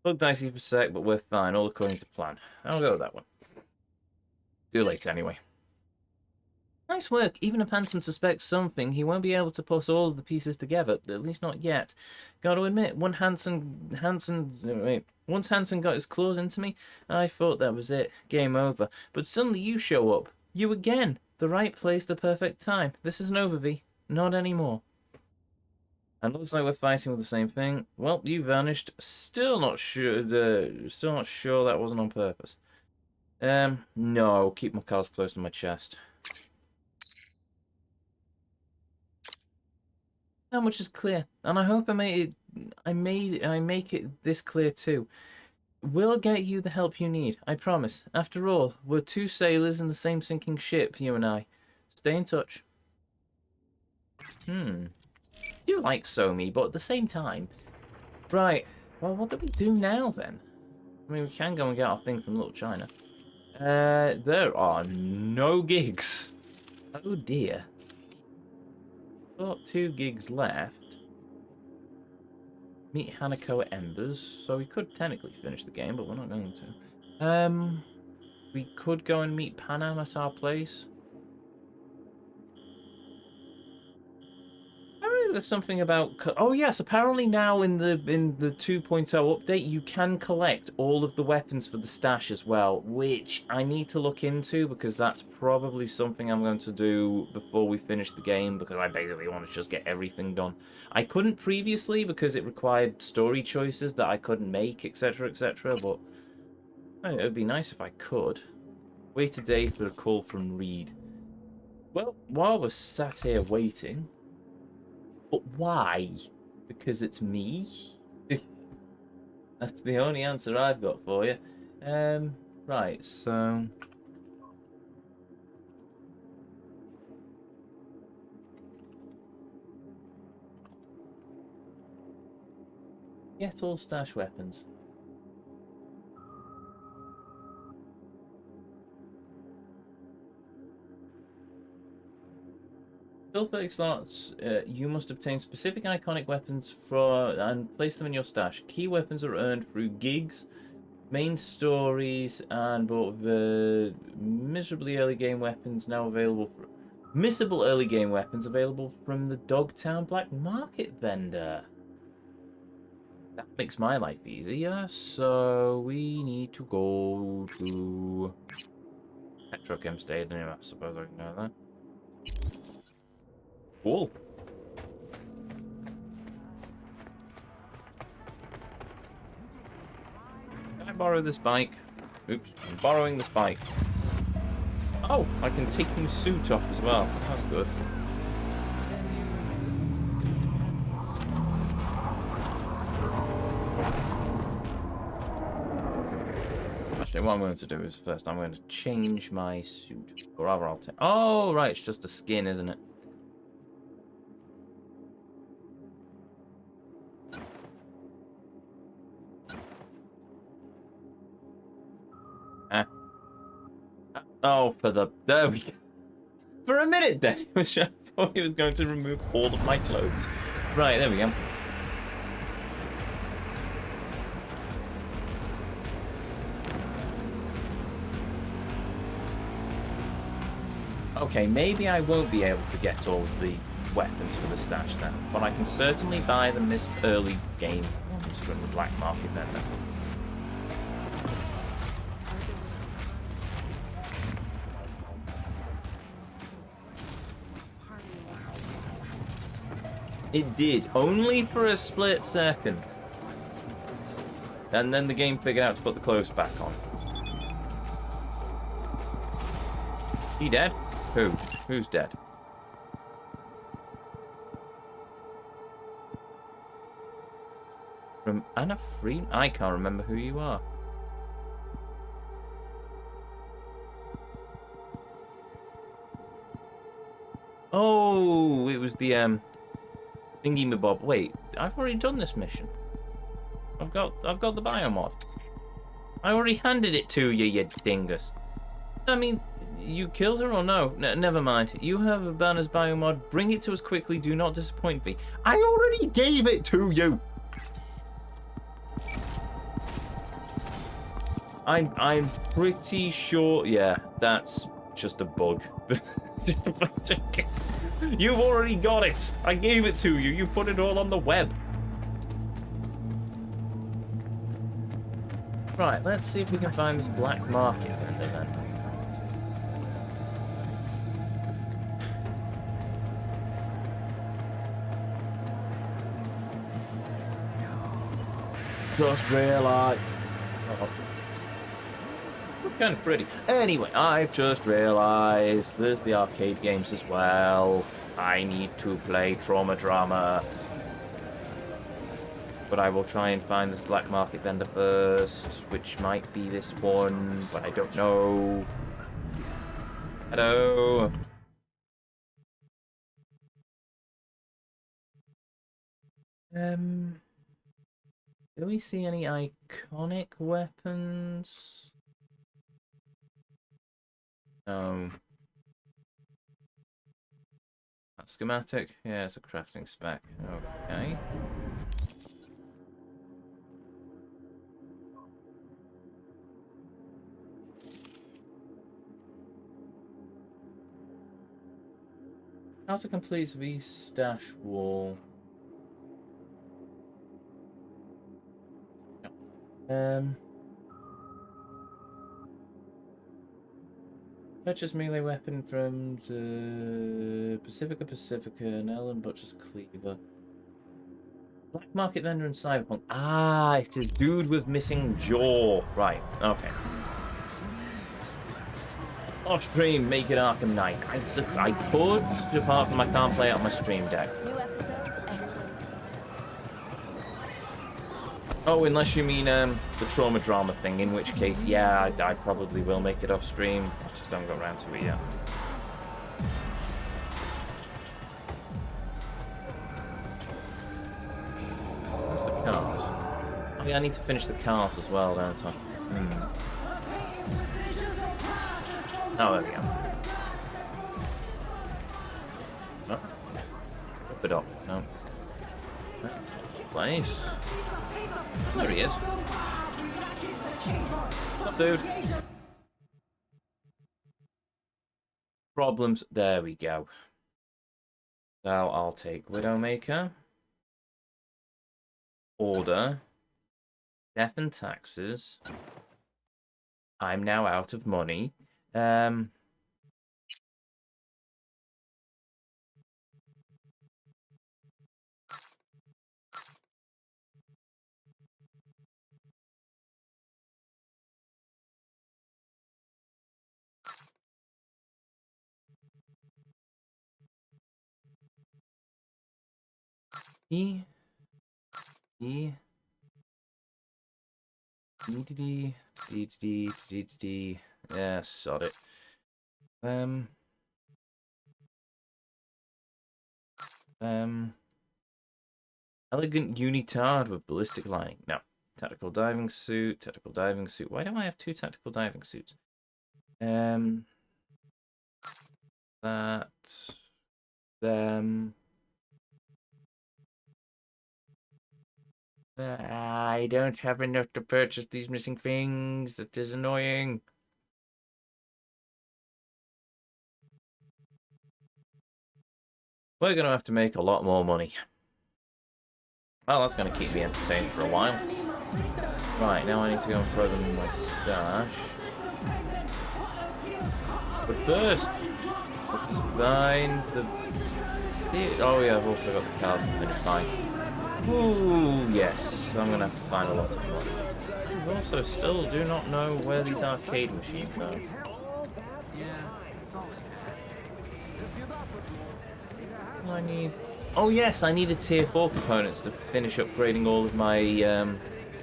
Looked dicey for a sec, but we're fine. All according to plan. I'll go with that one. Too late anyway. Nice work. Even if Hansen suspects something, he won't be able to put all of the pieces together. At least not yet. Gotta admit, once Hansen got his claws into me, I thought that was it. Game over. But suddenly you show up. You again. The right place, the perfect time. This isn't over, V. Not anymore. And looks like we're fighting with the same thing. Well, you vanished. Still not sure that wasn't on purpose. No. Keep my cards close to my chest. How much is clear, and I hope I make it this clear too. We'll get you the help you need, I promise. After all, we're two sailors in the same sinking ship, you and I. Stay in touch. I do like Somi, but at the same time... Right, well, what do we do now, then? I mean, we can go and get our thing from Little China. There are no gigs. Oh, dear. Got 2 gigs left. Meet Hanako at Embers, so we could technically finish the game, but we're not going to. We could go and meet Panam at our place. Apparently there's something about... Oh yes, apparently now in the 2.0 update, you can collect all of the weapons for the stash as well, which I need to look into, because that's probably something I'm going to do before we finish the game, because I basically want to just get everything done. I couldn't previously, because it required story choices that I couldn't make, etc, etc, but it would be nice if I could. Wait a day for a call from Reed. Well, while we're sat here waiting... But why? Because it's me? That's the only answer I've got for you. Right, so... Get all stash weapons. Fill 30 slots, you must obtain specific iconic weapons and place them in your stash. Key weapons are earned through gigs, main stories, and both miserably early game weapons now available. Missable early game weapons available from the Dogtown Black Market vendor. That makes my life easier, so we need to go to Petrochem Stadium. I suppose I can know that. Cool. Can I borrow this bike? Oops, I'm borrowing the spike. Oh, I can take my suit off as well. That's good. Actually, what I'm going to do is first I'm going to change my suit. Or rather, I'll take... Oh, right, it's just a skin, isn't it? Ah. Oh, for the... There we go. For a minute then, I thought he was going to remove all of my clothes. Right, there we go. Okay, maybe I won't be able to get all of the weapons for the stash then, but I can certainly buy them this early game ones from the black market vendor. It did, only for a split second. And then the game figured out to put the clothes back on. He dead? Who? Who's dead? From Anna Free? I can't remember who you are. Oh, it was the thingy mabob. Wait, I've already done this mission. I've got the biomod. I already handed it to you, you dingus. I mean, you killed her or no? Never mind. You have a Banner's biomod. Bring it to us quickly. Do not disappoint me. I already gave it to you. I'm pretty sure. Yeah, that's just a bug. You've already got it. I gave it to you. You put it all on the web. Right, let's see if we can find this black market vendor then. Just realized. Oh. Kind of pretty. Anyway, I've just realized there's the arcade games as well. I need to play Trauma Drama. But I will try and find this black market vendor first, which might be this one, but I don't know. Hello. Do we see any iconic weapons? No. That schematic? Yeah, it's a crafting spec. Okay. How to complete the stash wall? Purchase melee weapon from the Pacifica, and Ellen Butcher's Cleaver. Black market vendor in Cyberpunk. Ah, it's a dude with missing jaw. Right, okay. Off stream, make it Arkham Knight. I could, apart from I can't play it on my stream deck. Oh, unless you mean the trauma drama thing, in which case, yeah, I probably will make it off stream. I just haven't got around to it yet. Where's the cars? I mean, I need to finish the cars as well, don't I? Oh, there we go. Oh. Up it up. No. That's not the place. There he is. What's up, dude? Problems. There we go. So I'll take Widowmaker. Order. Death and taxes. I'm now out of money. E. E. D D D D D D. Yeah, sod it. Elegant unitard with ballistic lining. No. Tactical diving suit. Tactical diving suit. Why do I have 2 tactical diving suits? That. Them. I don't have enough to purchase these missing things. That is annoying. We're gonna have to make a lot more money. Well, that's gonna keep me entertained for a while. Right, now I need to go and throw them in my stash. But first, let's find the... Oh yeah, I've also got the cars to finish fine. Ooh, yes, I'm gonna have to find a lot of money. I also still do not know where these arcade machines are. I need... Oh yes, I needed tier 4 components to finish upgrading all of my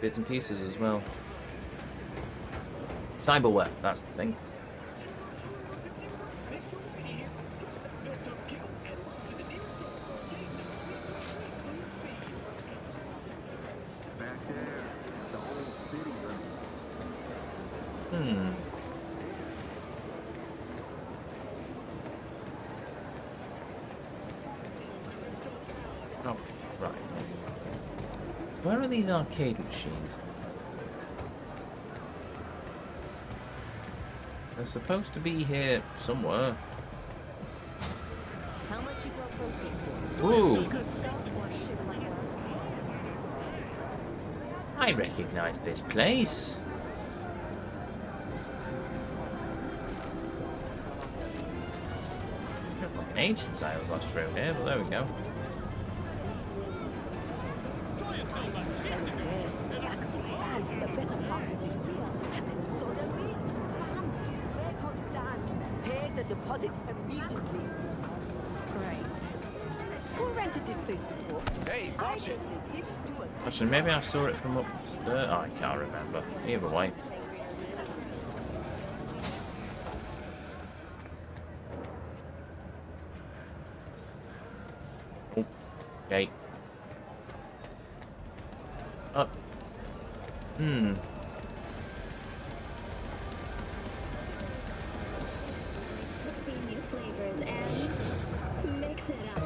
bits and pieces as well. Cyberware, that's the thing.
Back there, the whole city.
Okay, right. Where are these arcade machines? They're supposed to be here somewhere.
How much you got voting for?
Ooh!
Good stuff or shit like last time?
I recognize this place. It's been an age since I was last through here, but there we go.
Pay the deposit immediately. Right. Who rented this place before?
Hey, watch it.
Actually, maybe I saw it from upstairs. Oh, I can't remember. Either way. Oh, okay. Up.
New flavors and mix it up.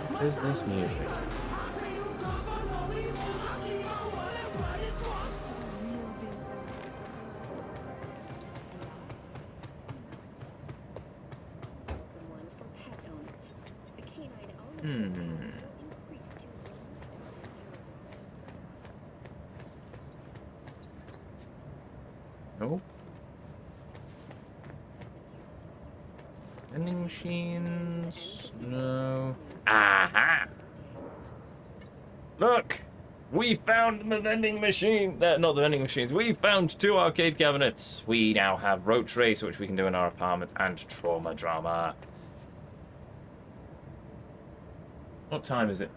What is this music? Nope. Vending machines? No. Aha! Look! We found the vending machine! Not the vending machines. We found 2 arcade cabinets. We now have Roach Race, which we can do in our apartment, and Trauma Drama. What time is it?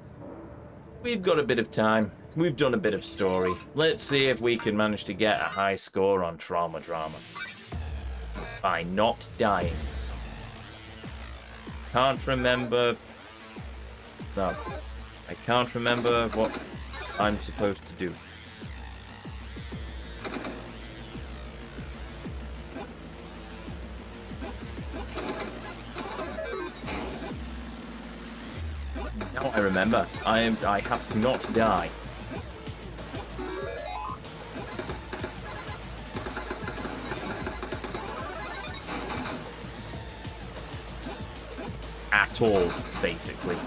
We've got a bit of time. We've done a bit of story. Let's see if we can manage to get a high score on Trauma Drama. By not dying. Can't remember... No. I can't remember what I'm supposed to do. Now I remember. I have to not die. At all, basically.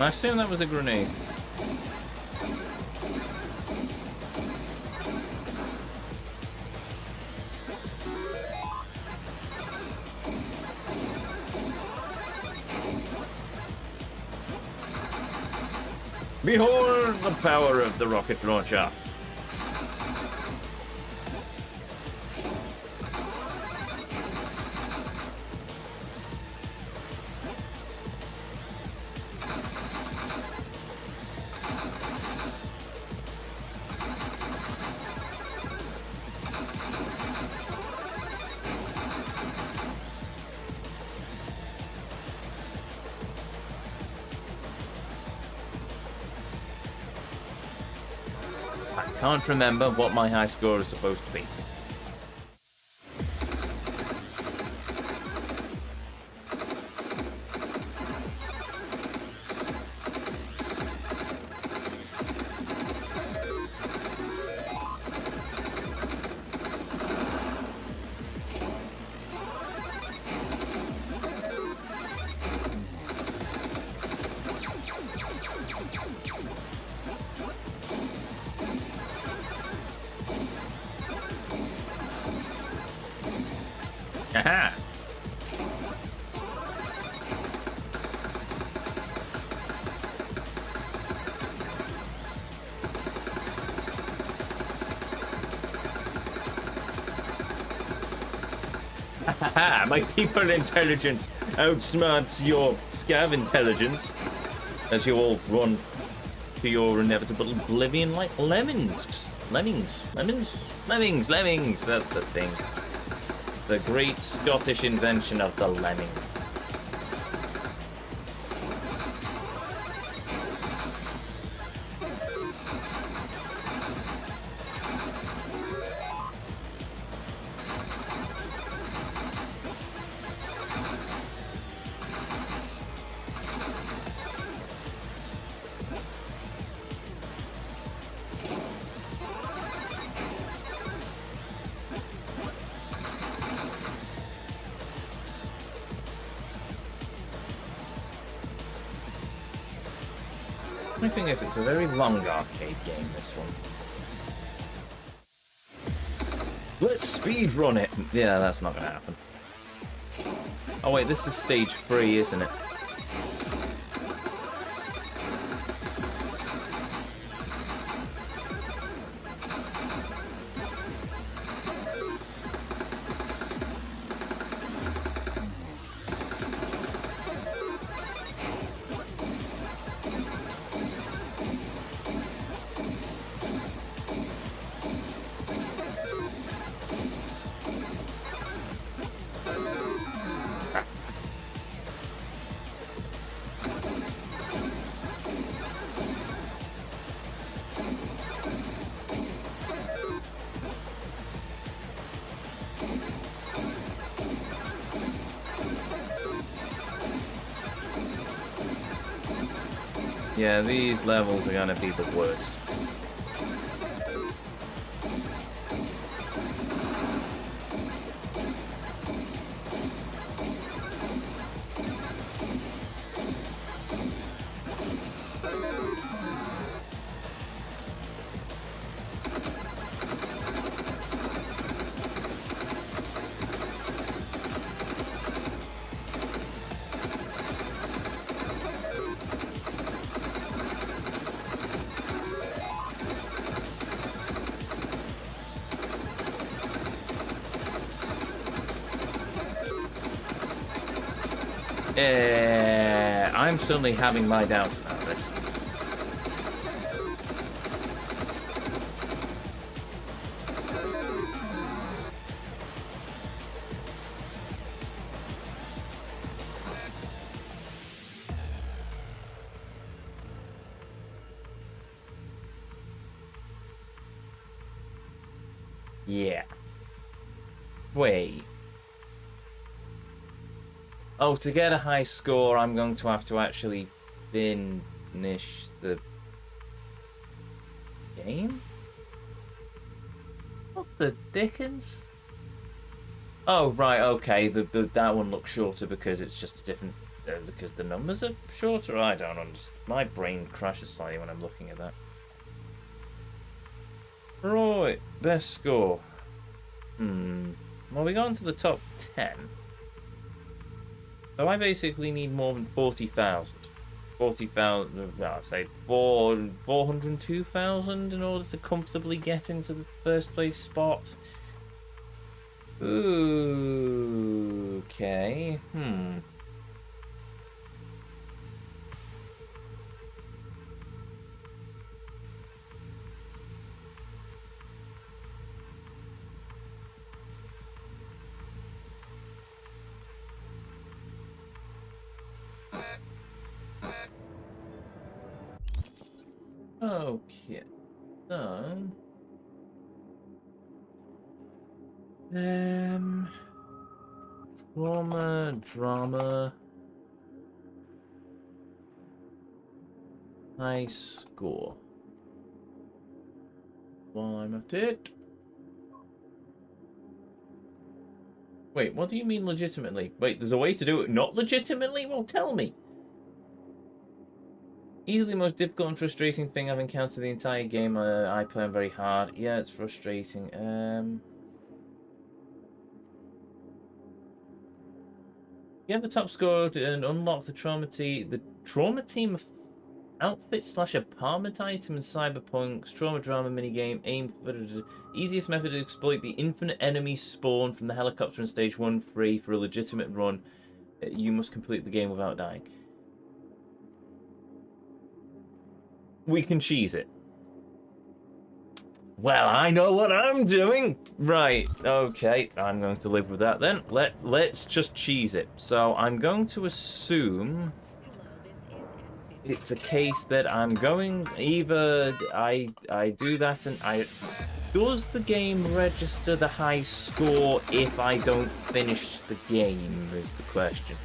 I assume that was a grenade. Behold the power of the rocket launcher. Can't remember what my high score is supposed to be. Aha! Haha! My people intelligence outsmarts your scav intelligence as you all run to your inevitable oblivion like lemmings. Lemmings? Lemmings? Lemmings! Lemmings! That's the thing. The great Scottish invention of the lemming. The thing is, it's a very long arcade game, this one. Let's speed run it! Yeah, that's not gonna happen. Oh wait, this is stage 3, isn't it? Yeah, these levels are gonna be the worst. I'm certainly having my doubts about this. Yeah. Wait. Oh, to get a high score, I'm going to have to actually finish the game? What the dickens? Oh, right, okay. That one looks shorter because it's just a different... because the numbers are shorter? I don't understand. My brain crashes slightly when I'm looking at that. Right, best score. Well, we got into the top 10. So I basically need more than 40,000. 40,000, well, I'd say 402,000 in order to comfortably get into the first place spot. Ooh, okay. Okay. So, drama, high score. While I'm at it. Wait, what do you mean legitimately? Wait, there's a way to do it not legitimately? Well, tell me. Easily the most difficult and frustrating thing I've encountered the entire game. I play them very hard. Yeah, it's frustrating. Get the top score and unlock the trauma team outfit / apartment item in Cyberpunk's trauma drama minigame. Aim for the easiest method to exploit the infinite enemy spawn from the helicopter in stage 1 free for a legitimate run. You must complete the game without dying. We can cheese it. Well, I know what I'm doing. Right, okay, I'm going to live with that then. Let's just cheese it. So I'm going to assume it's a case that I'm going either I do that and does the game register the high score if I don't finish the game is the question.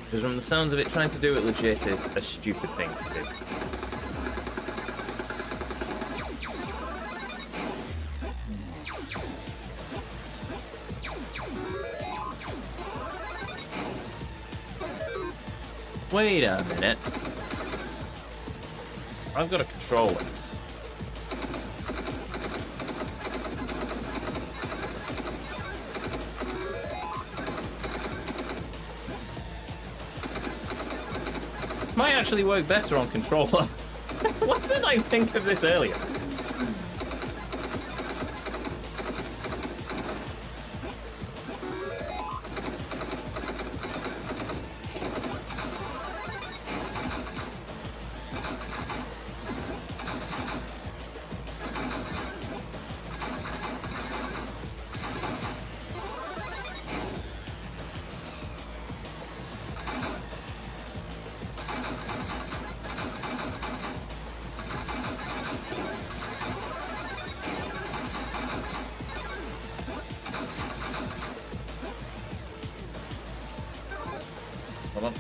Because from the sounds of it, trying to do it legit is a stupid thing to do. Wait a minute. I've got a controller. Might actually work better on controller. Why didn't I think of this earlier? Hold on.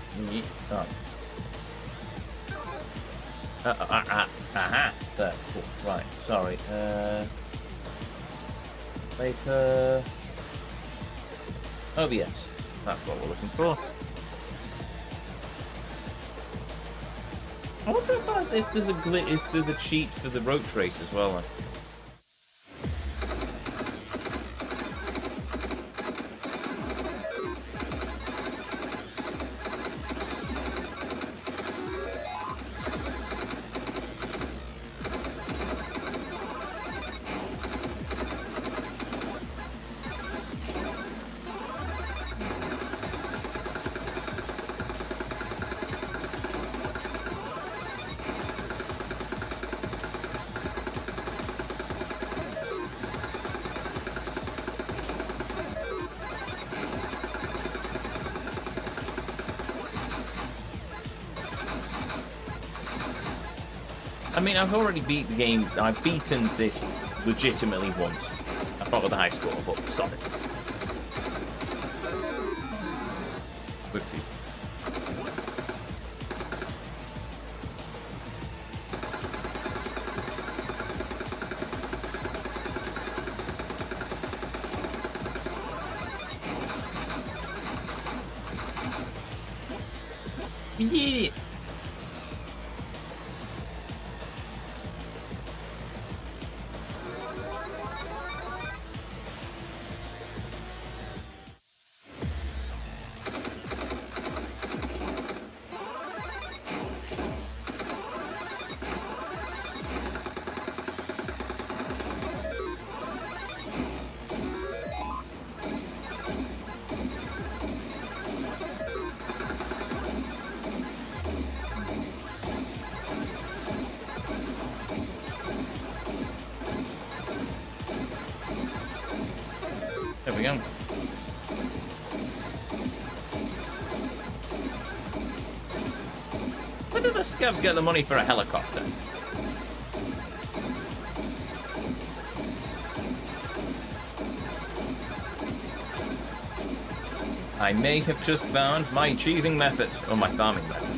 Aha. There. Cool. Right. Sorry. Later. OBS. That's what we're looking for. I wonder if there's a glitch, if there's a cheat for the roach race as well. I mean, I've already beat the game. I've beaten this legitimately once. I thought with a high score, but sorry. Whoopsies. We did it! There we go. Where did the scabs get the money for a helicopter? I may have just found my cheesing method, or my farming method.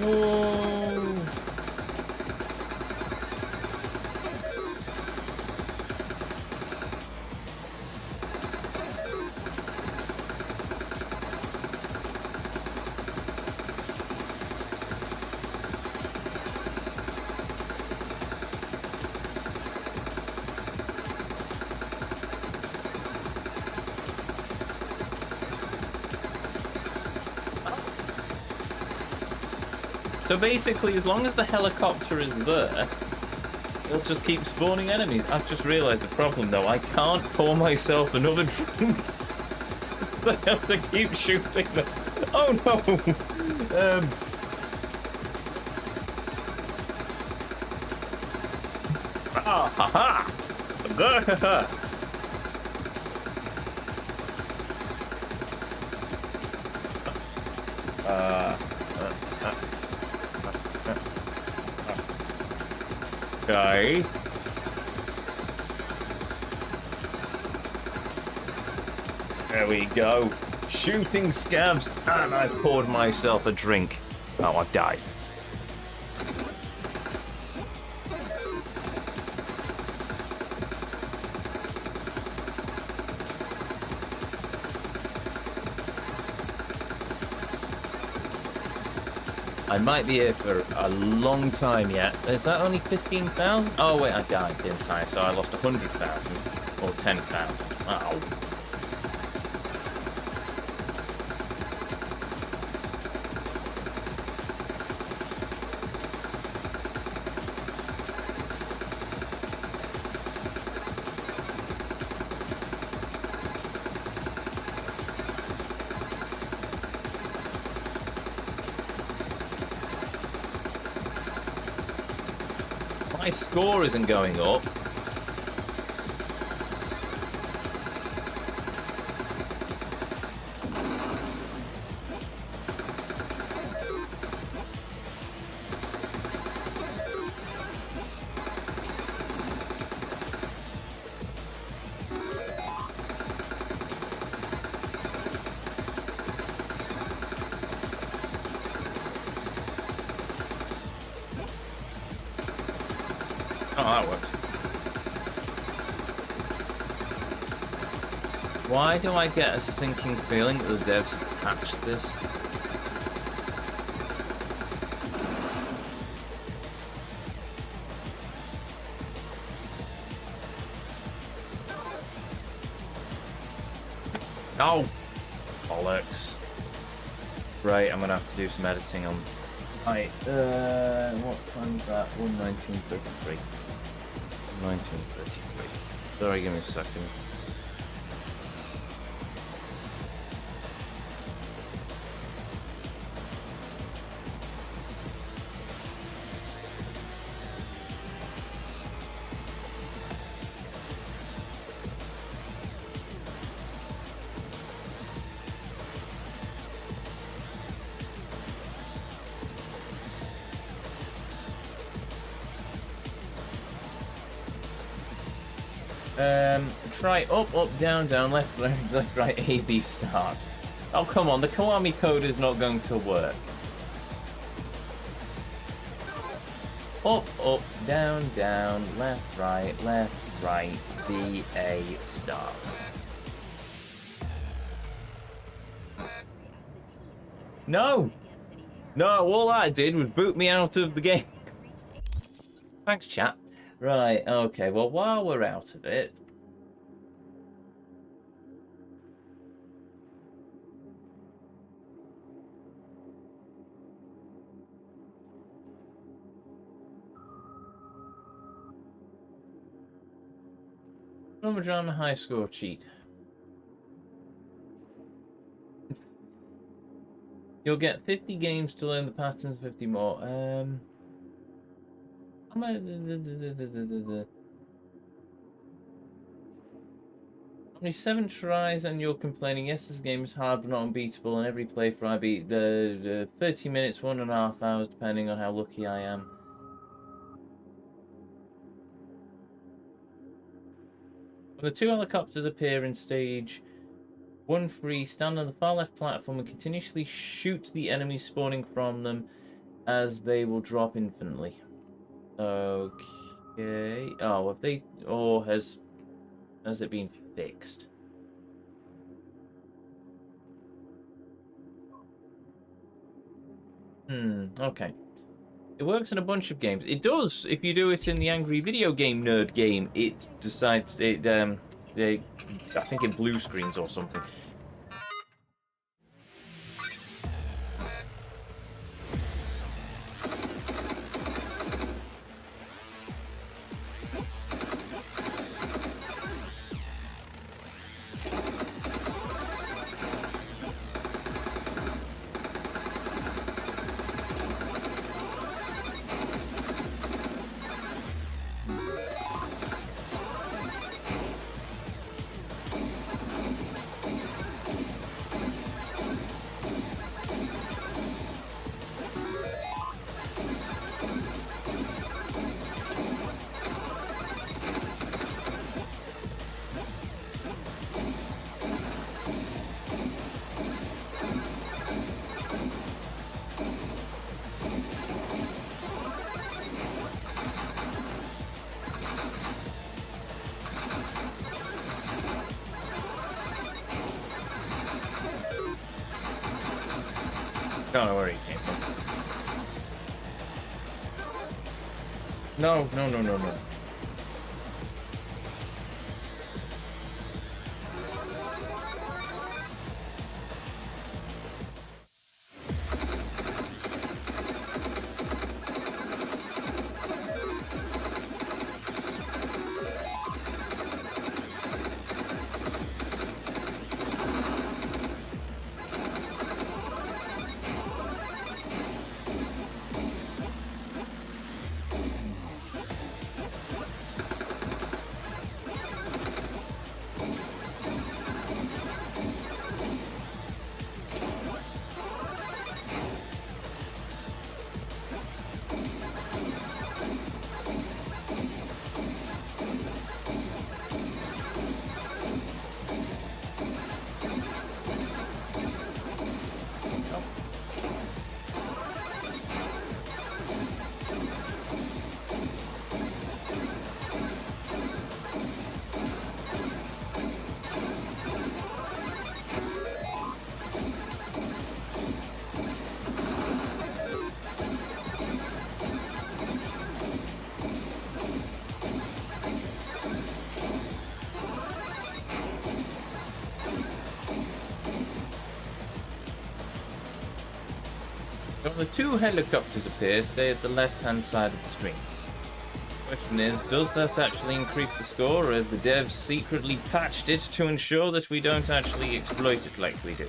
No. So basically, as long as the helicopter is there, it'll just keep spawning enemies. I've just realised the problem, though. I can't pour myself another drink. I have to keep shooting them. Oh no! Ah, ha ha! Okay. There we go. Shooting scabs, and I poured myself a drink. Oh, I've died. I might be here for a long time yet. Is that only 15,000? Oh wait, I died, didn't I? So I lost 100,000 or 10,000. Oh. My score isn't going up. Oh, that works. Why do I get a sinking feeling that the devs have patched this? Oh! Bollocks. Right, I'm gonna have to do some editing on... Right, what time is that? 19:33. 19:33. Sorry, give me a second. Try up, up, down, down, left, left, right, A, B, start. Oh, come on, the Kiwami code is not going to work. Up, up, down, down, left, right, B, A, start. No! No, all that did was boot me out of the game. Thanks, chat. Right, okay, well, while we're out of it... Ramadan high score cheat. You'll get 50 games to learn the patterns, 50 more. Only 7 tries and you're complaining, yes, this game is hard but not unbeatable, and every playthrough I beat the 30 minutes, 1.5 hours, depending on how lucky I am. When the 2 helicopters appear in stage 1-3, stand on the far left platform and continuously shoot the enemies spawning from them, as they will drop infinitely. Okay. Oh, have they... or has it been fixed? Okay. It works in a bunch of games. It does if you do it in the Angry Video Game Nerd game. It decides it I think it blue screens or something. Don't know where he came from. No. When the 2 helicopters appear, stay at the left-hand side of the screen. The question is, does that actually increase the score, or have the devs secretly patched it to ensure that we don't actually exploit it like we do?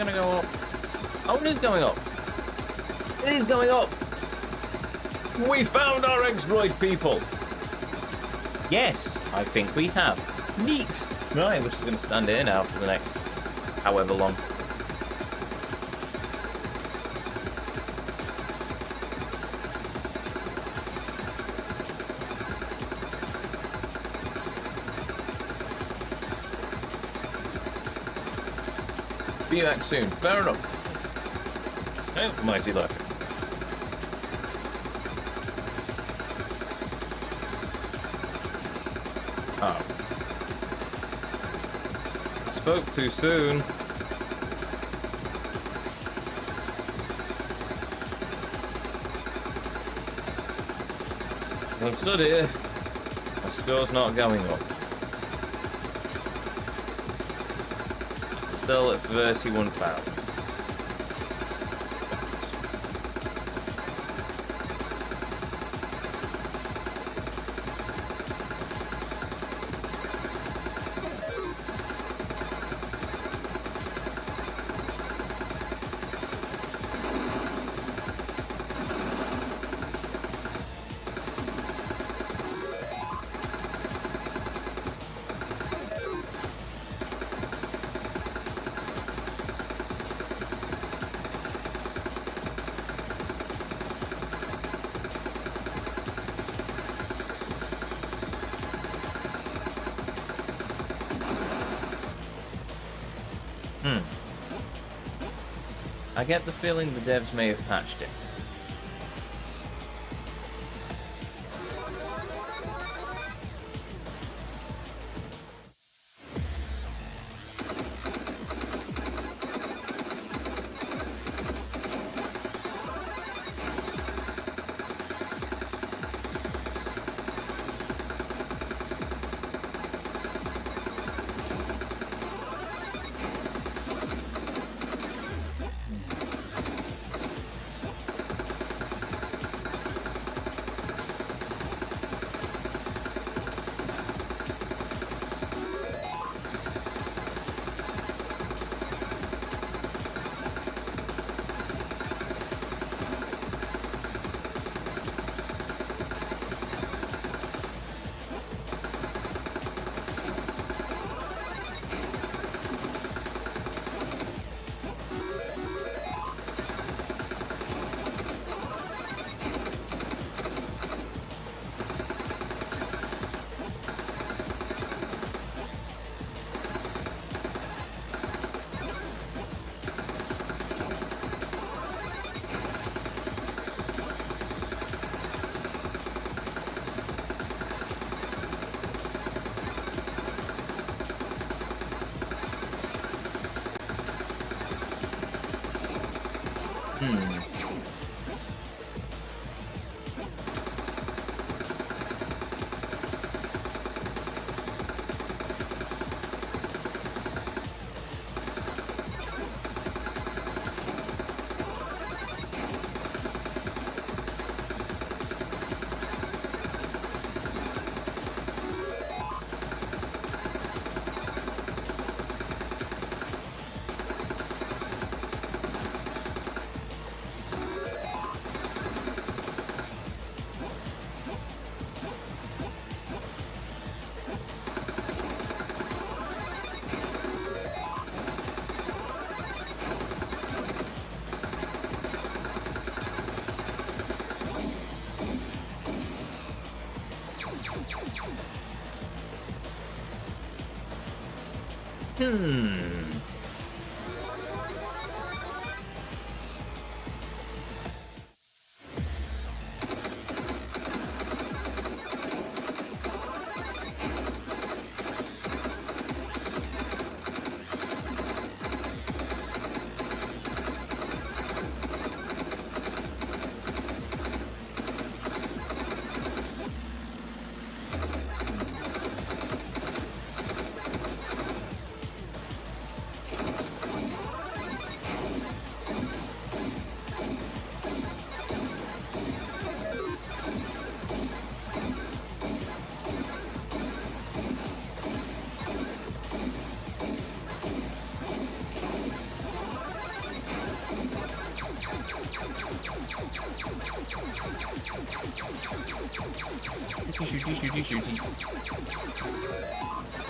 gonna go up? Oh, it is going up. It is going up. We found our exploit, people. Yes, I think we have. Neat. Right, we're just gonna stand here now for the next however long. Be back soon. Fair enough. Oh, mighty luck. Oh. I spoke too soon. I'm stood here. My score's not going up. Still at 31,000. I get the feeling the devs may have patched it.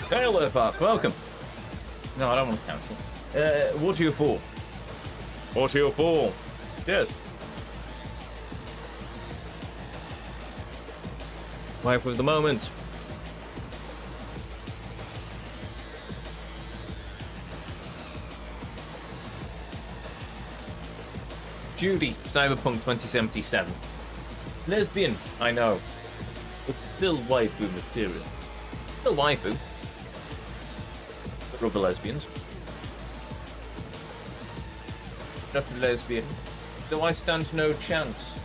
Hello, Park. Welcome. No, I don't want to cancel. What are you for? What are you for? Yes. Wife of the moment. Judy, Cyberpunk 2077. Lesbian, I know. But still waifu material. Still waifu. But rubber lesbians. Not a lesbian. Though I stand no chance.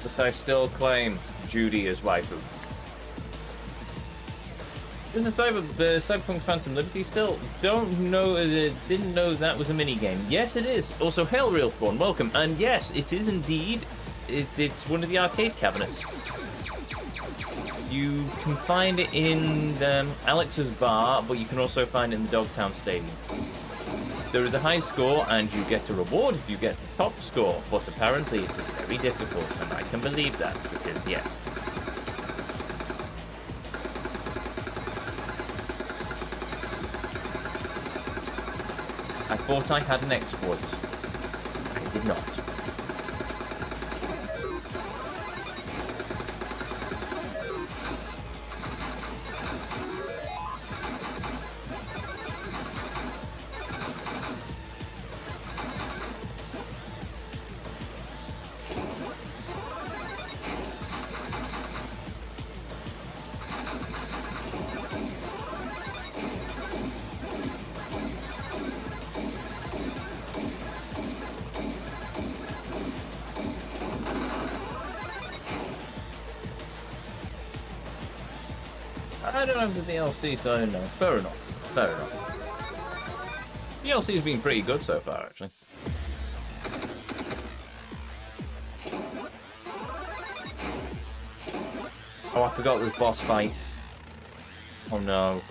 But I still claim Judy as waifu. There's a Cyberpunk Phantom Liberty still. Don't know, didn't know that was a minigame. Yes, it is. Also, hail Real Spawn, welcome. And yes, it is indeed. It's one of the arcade cabinets. You can find it in Alex's bar, but you can also find it in the Dogtown Stadium. There is a high score, and you get a reward if you get the top score. But apparently, it is very difficult, and I can believe that because yes. I thought I had an exploit. I did not. I don't have the DLC, so I don't know. Fair enough. Fair enough. DLC's been pretty good so far, actually. Oh, I forgot there's boss fights. Oh no.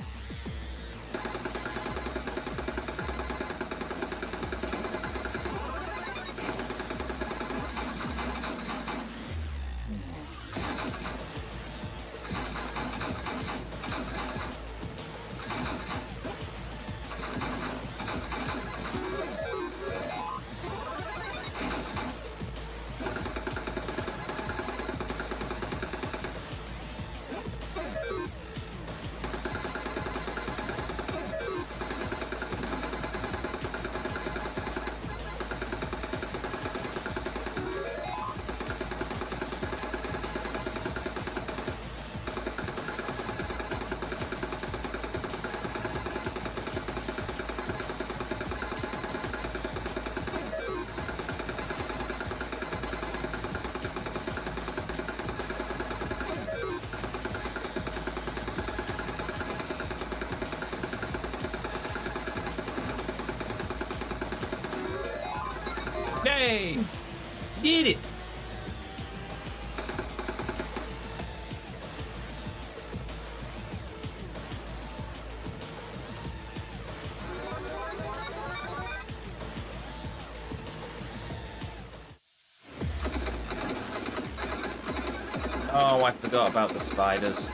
Yay! Did it! Oh, I forgot about the spiders.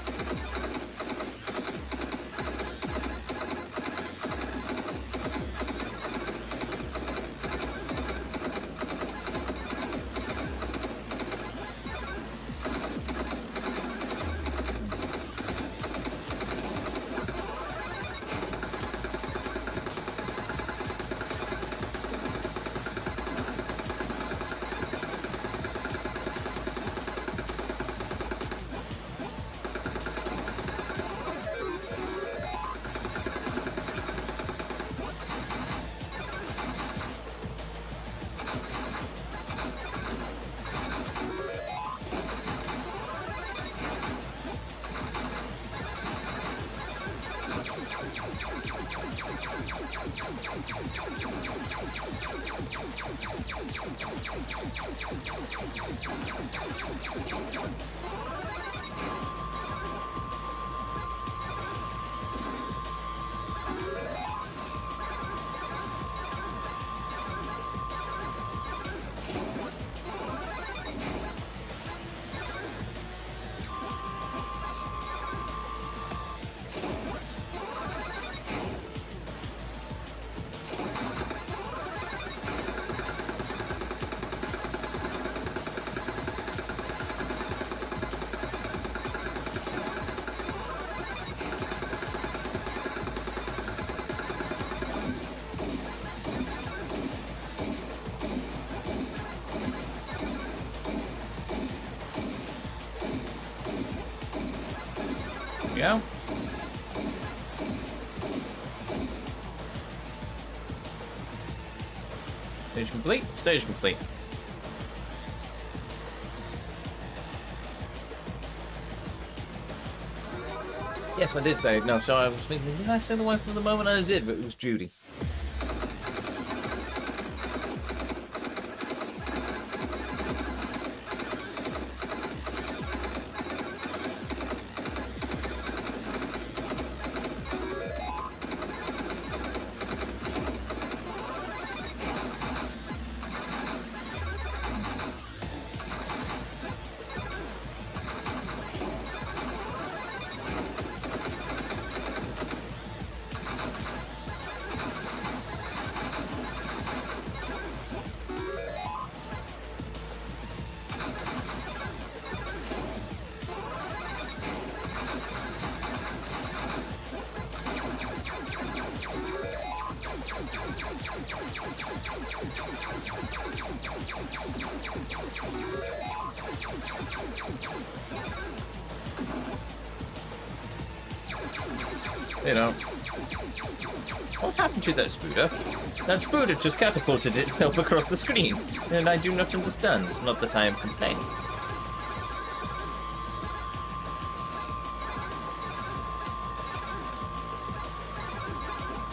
you go. Stage complete. Stage complete. Yes, I did say it. No, sorry, I was thinking, did I say the wife for the moment? I did, but it was Judy. You know. What happened to that Spooder? That Spooder just catapulted itself across the screen, and I do not understand. Not that I am complaining.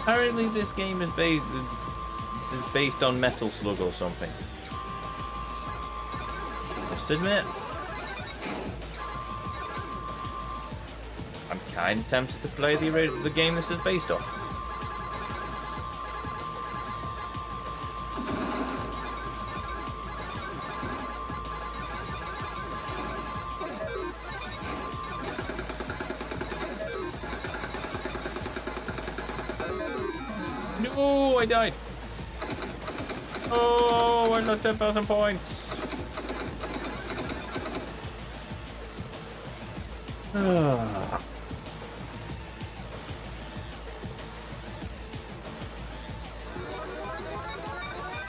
Apparently this game is based on Metal Slug or something. Must admit. I'm kind of tempted to play the game this is based on. No, I died. Oh, I lost 10,000 points.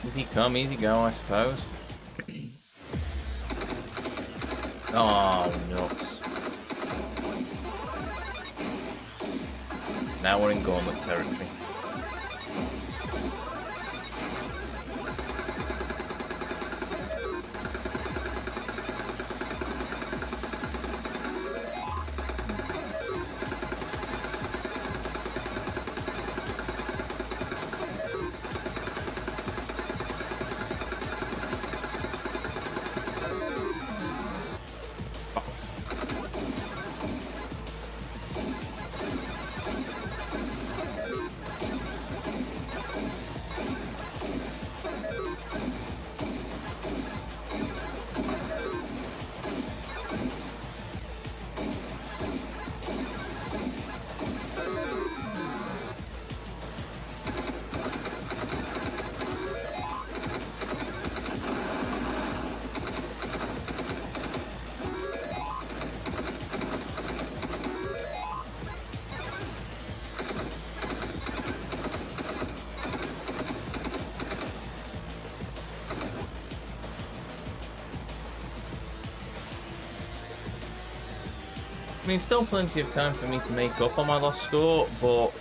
Easy come, easy go, I suppose. Oh, nuts. Now we're in gauntlet territory. I mean, still plenty of time for me to make up on my lost score, but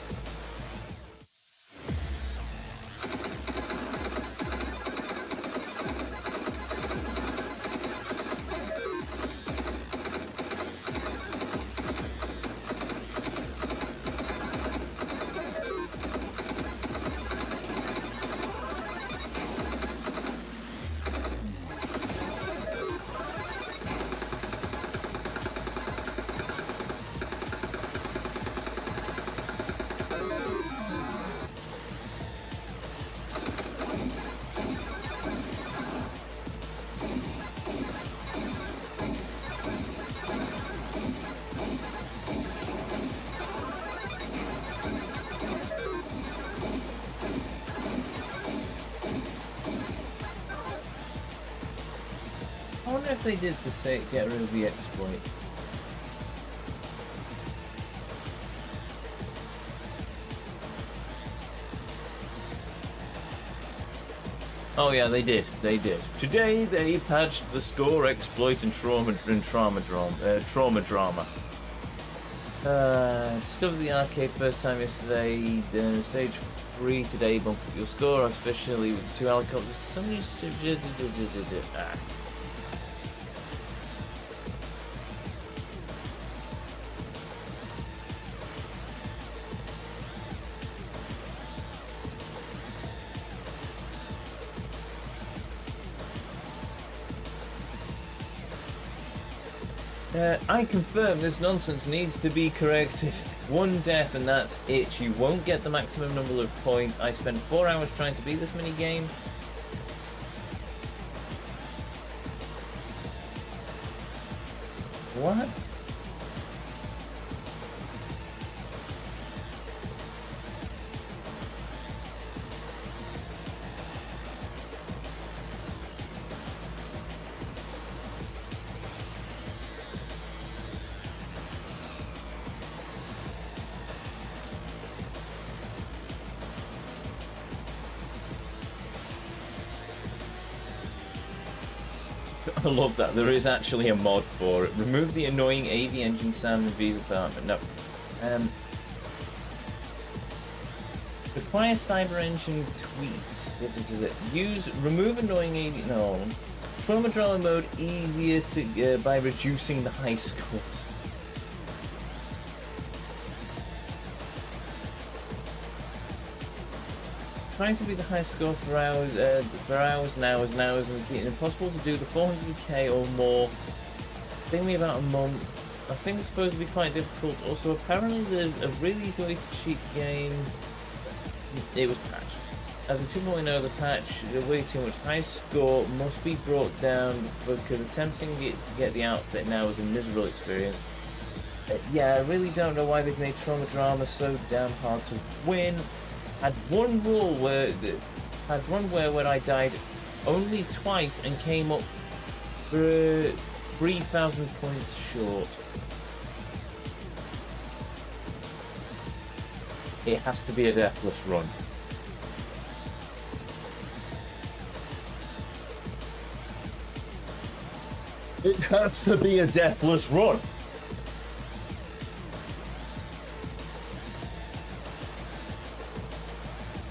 I wonder if they did the get rid of the exploit. Oh yeah, they did. They did. Today they patched the score exploit and trauma drama. Discovered the arcade first time yesterday. Stage 3 today. Bump up your score artificially with 2 helicopters. Somebody. I confirm this nonsense needs to be corrected. 1 death and that's it. You won't get the maximum number of points. I spent 4 hours trying to beat this mini game. What? I love that. There is actually a mod for it. Remove the annoying AV engine sound in V's apartment. No. Require cyber engine tweaks. Remove annoying AV. No. Trauma drama mode easier to by reducing the high scores. Trying to be the highest score for hours and hours and hours, and it's impossible to do the 400k or more. Taking me about a month. I think it's supposed to be quite difficult. Also, apparently there's a really easy way to cheat the game. It was patched. As in people know, the patch, way too much high score must be brought down because attempting it to get the outfit now is a miserable experience. Yeah, I really don't know why they've made Trauma Drama so damn hard to win. Had one rule where I died only twice and came up for 3,000 points short. It has to be a deathless run. It has to be a deathless run.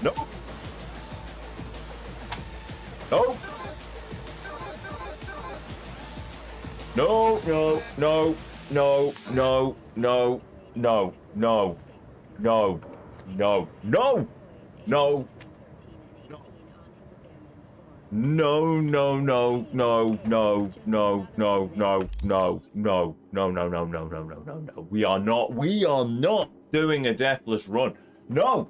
No. No. No, no, no, no, no, no, no, no, no, no, no, no. No, no, no, no, no, no, no, no, no, no, no, no, no, no, no, no, no, no. We are not doing a deathless run. No.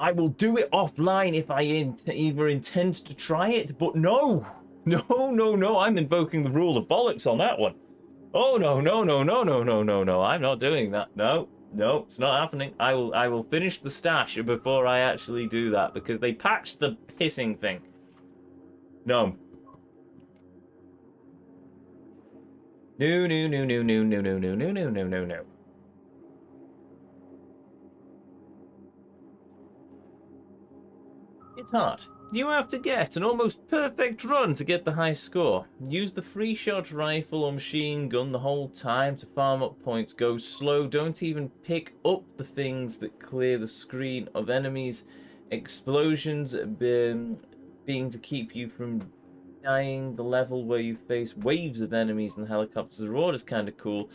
I will do it offline if I either intend to try it, but no. No, no, no, I'm invoking the rule of bollocks on that one. Oh, no, no, no, no, no, no, no, no, I'm not doing that. No, no, it's not happening. I will finish the stash before I actually do that, because they patched the pissing thing. No. No, no, no, no, no, no, no, no, no, no, no, no, no. It's hard. You have to get an almost perfect run to get the high score. Use the free shot rifle or machine gun the whole time to farm up points. Go slow. Don't even pick up the things that clear the screen of enemies. Explosions being to keep you from dying. The level where you face waves of enemies and helicopters. The reward is kind of cool.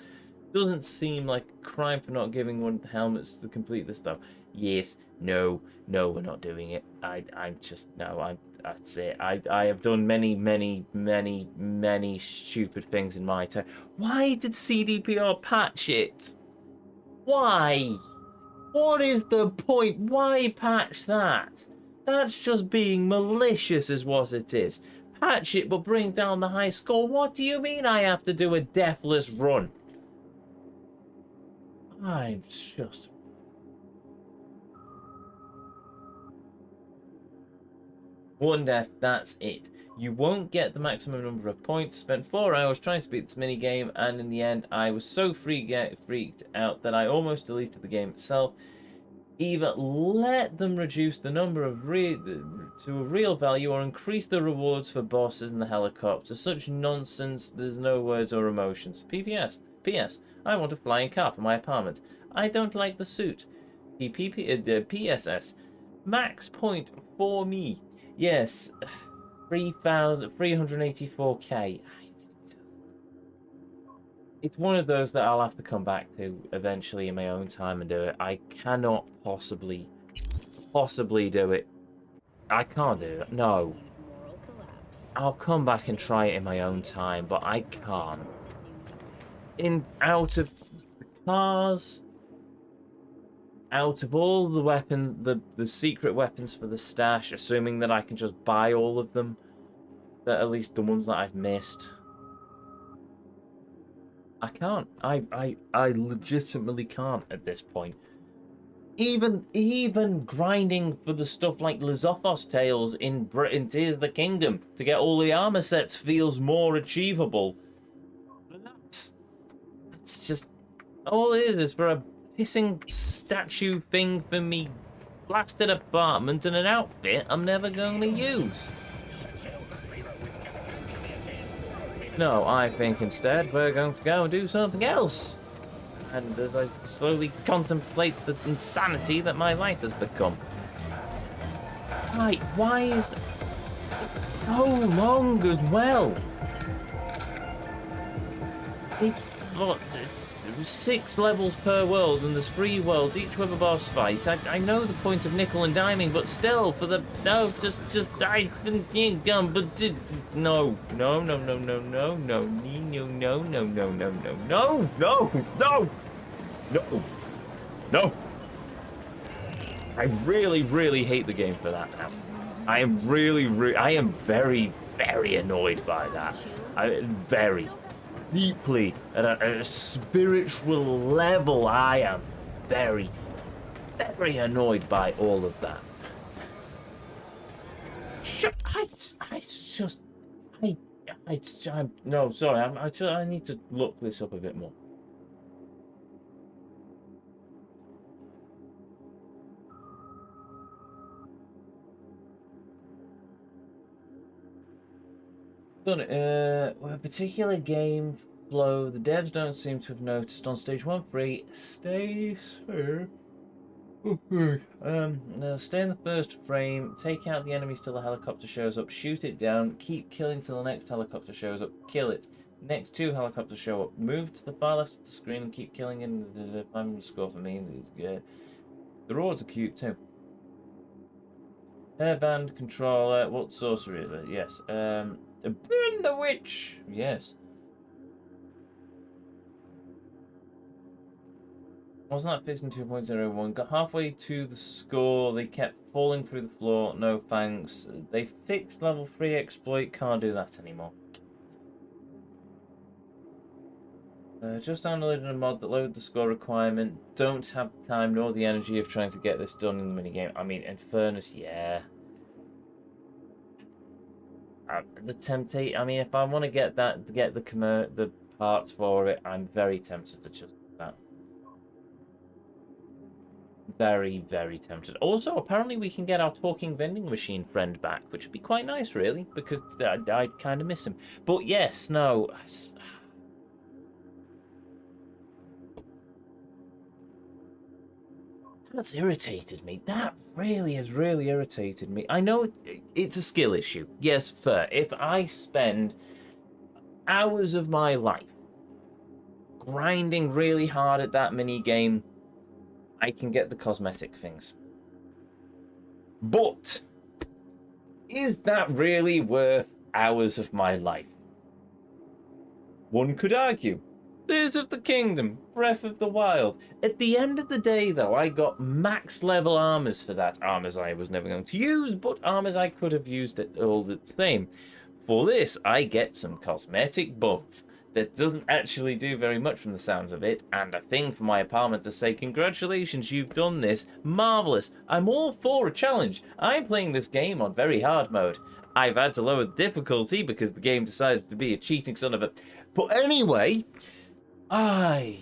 Doesn't seem like a crime for not giving one the helmets to complete this stuff. Yes, no, no, we're not doing it. That's it. I have done many, many, many, many stupid things in my time. Why did CDPR patch it? Why? What is the point? Why patch that? That's just being malicious is what it is. Patch it, but bring down the high score. What do you mean I have to do a deathless run? I'm just... One death, that's it. You won't get the maximum number of points. Spent 4 hours trying to beat this minigame, and in the end, I was so freaked out that I almost deleted the game itself. Either let them reduce the number of to a real value or increase the rewards for bosses in the helicopter. Such nonsense, there's no words or emotions. PPS. PS. I want a flying car for my apartment. I don't like the suit. PSS. Max point for me. Yes. 384k. It's one of those that I'll have to come back to eventually in my own time and do it. I cannot possibly do it. I can't do it. No. I'll come back and try it in my own time, but I can't. Out of the cars, out of all the the secret weapons for the stash, assuming that I can just buy all of them, but at least the ones that I've missed. I can't. I legitimately can't at this point. Even grinding for the stuff like Lizophos Tales in Tears of the Kingdom to get all the armor sets feels more achievable than that. It's just all it is for a pissing statue thing for me blasted apartment and an outfit I'm never going to use. No, I think instead we're going to go and do something else. And as I slowly contemplate the insanity that my life has become. Right, why is that so long as well? It's 6 levels per world, and there's 3 worlds, each with a boss fight. I know the point of nickel and diming, but still, for the no, just I didn't gum, but did no, I really hate the game for that now. I am I am very annoyed by that. Very deeply at a spiritual level, I am very annoyed by all of that. No, sorry, I need to look this up a bit more. Done it. A particular game flow the devs don't seem to have noticed on stage 1 free. Stay in the first frame, take out the enemies till the helicopter shows up, shoot it down, keep killing till the next helicopter shows up, kill it. Next 2 helicopters show up, move to the far left of the screen and keep killing and I'm score for me. The rewards are cute too. Hairband controller, what sorcery is it? Yes. Burn the witch! Yes. Wasn't that fixed in 2.01? Got halfway to the score, they kept falling through the floor. No thanks. They fixed level 3 exploit, can't do that anymore. Just downloaded a mod that loaded the score requirement. Don't have the time nor the energy of trying to get this done in the minigame. I mean, in fairness, yeah. I mean, if I want to get the parts for it, I'm very tempted to just do that. Very tempted. Also, apparently we can get our talking vending machine friend back, which would be quite nice, really, because I kind of miss him. But yes, no. That's irritated me. That really has irritated me. I know it's a skill issue. Yes, fair. If I spend hours of my life grinding really hard at that mini game, I can get the cosmetic things. But is that really worth hours of my life? One could argue. Tears of the Kingdom, Breath of the Wild. At the end of the day, though, I got max level armors for that. Armors I was never going to use, but armors I could have used it all the same. For this, I get some cosmetic buff that doesn't actually do very much from the sounds of it, and a thing for my apartment to say, congratulations, you've done this. Marvelous. I'm all for a challenge. I'm playing this game on very hard mode. I've had to lower the difficulty because the game decided to be a cheating son of a... But anyway... I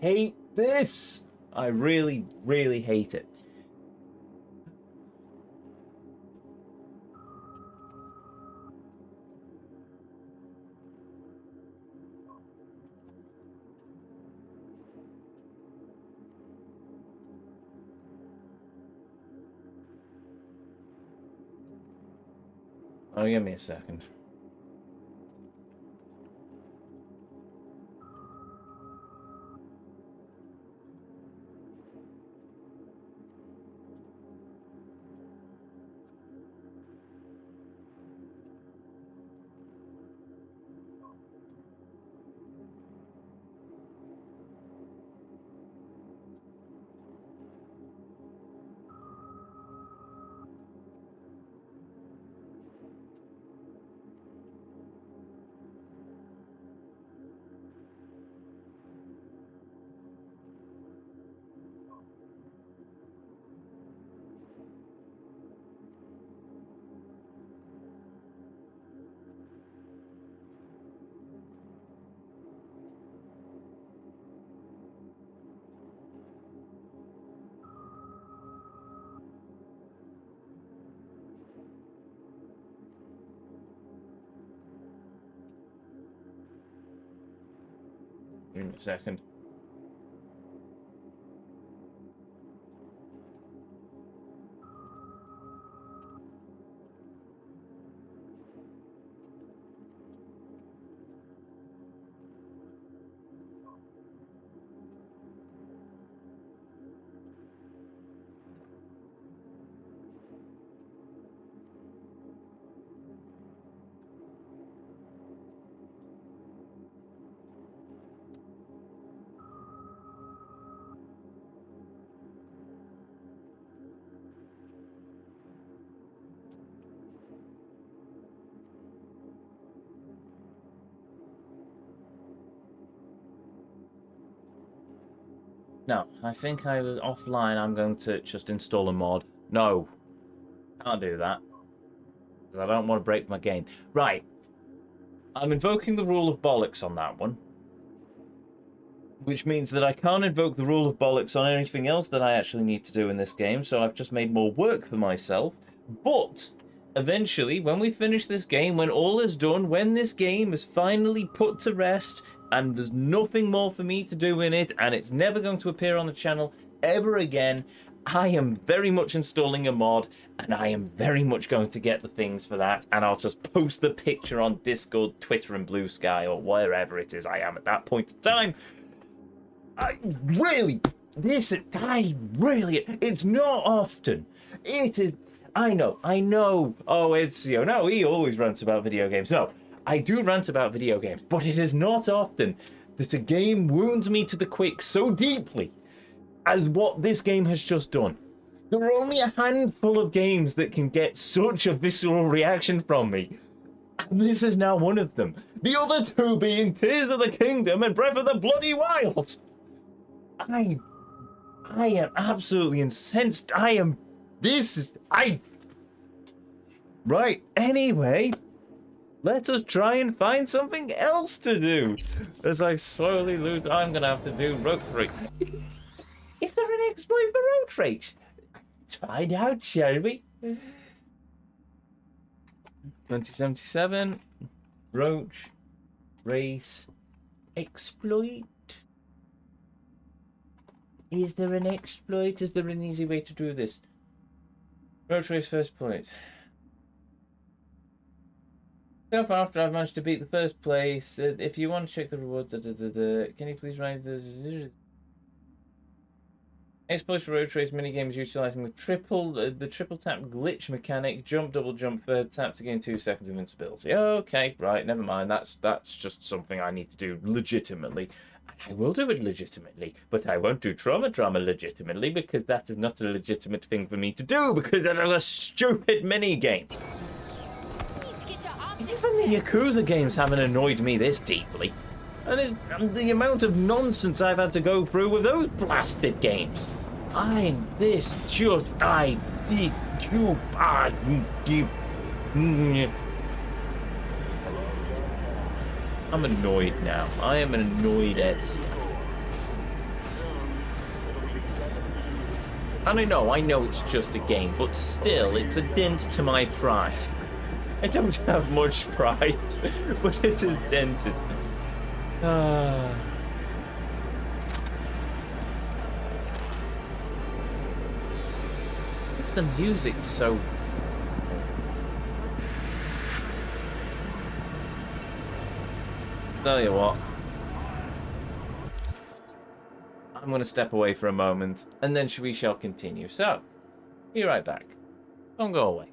hate this. I really, really hate it. Oh, give me a second. Give me a second. No, I think I was offline. I'm going to just install a mod. No, can't do that. Because I don't want to break my game. Right. I'm invoking the rule of bollocks on that one. Which means that I can't invoke the rule of bollocks on anything else that I actually need to do in this game. So I've just made more work for myself. But eventually, when we finish this game, when all is done, when this game is finally put to rest, and there's nothing more for me to do in it, and it's never going to appear on the channel ever again, I am very much installing a mod, and I am very much going to get the things for that, and I'll just post the picture on Discord, Twitter, and Blue Sky, or wherever it is I am at that point in time. It's not often. It is, I know. Oh, Ezio, no, he always rants about video games. No, I do rant about video games, but it is not often that a game wounds me to the quick so deeply as what this game has just done. There are only a handful of games that can get such a visceral reaction from me, and this is now one of them. The other two being Tears of the Kingdom and Breath of the Bloody Wild. I am absolutely incensed. Right, anyway, let us try and find something else to do. As I slowly lose, I'm going to have to do road rage. Is there an exploit for road rage? Let's find out, shall we? 2077, Roach, Race, Exploit. Is there an exploit? Is there an easy way to do this? Roach Race first point. So far, after I've managed to beat the first place, if you want to check the rewards, can you please write the exploits for road race minigames utilizing the triple tap glitch mechanic, jump, double jump, third tap to gain 2 seconds of invincibility. Okay, right, never mind. That's just something I need to do legitimately. I will do it legitimately, but I won't do trauma legitimately because that is not a legitimate thing for me to do because that is a stupid minigame. Even the Yakuza games haven't annoyed me this deeply. And the amount of nonsense I've had to go through with those blasted games. I'm annoyed now. I am an annoyed Ezio. And I know it's just a game, but still, it's a dent to my pride. I don't have much pride, but it is dented. It's the music so... Tell you what. I'm going to step away for a moment, and then we shall continue. So, be right back. Don't go away.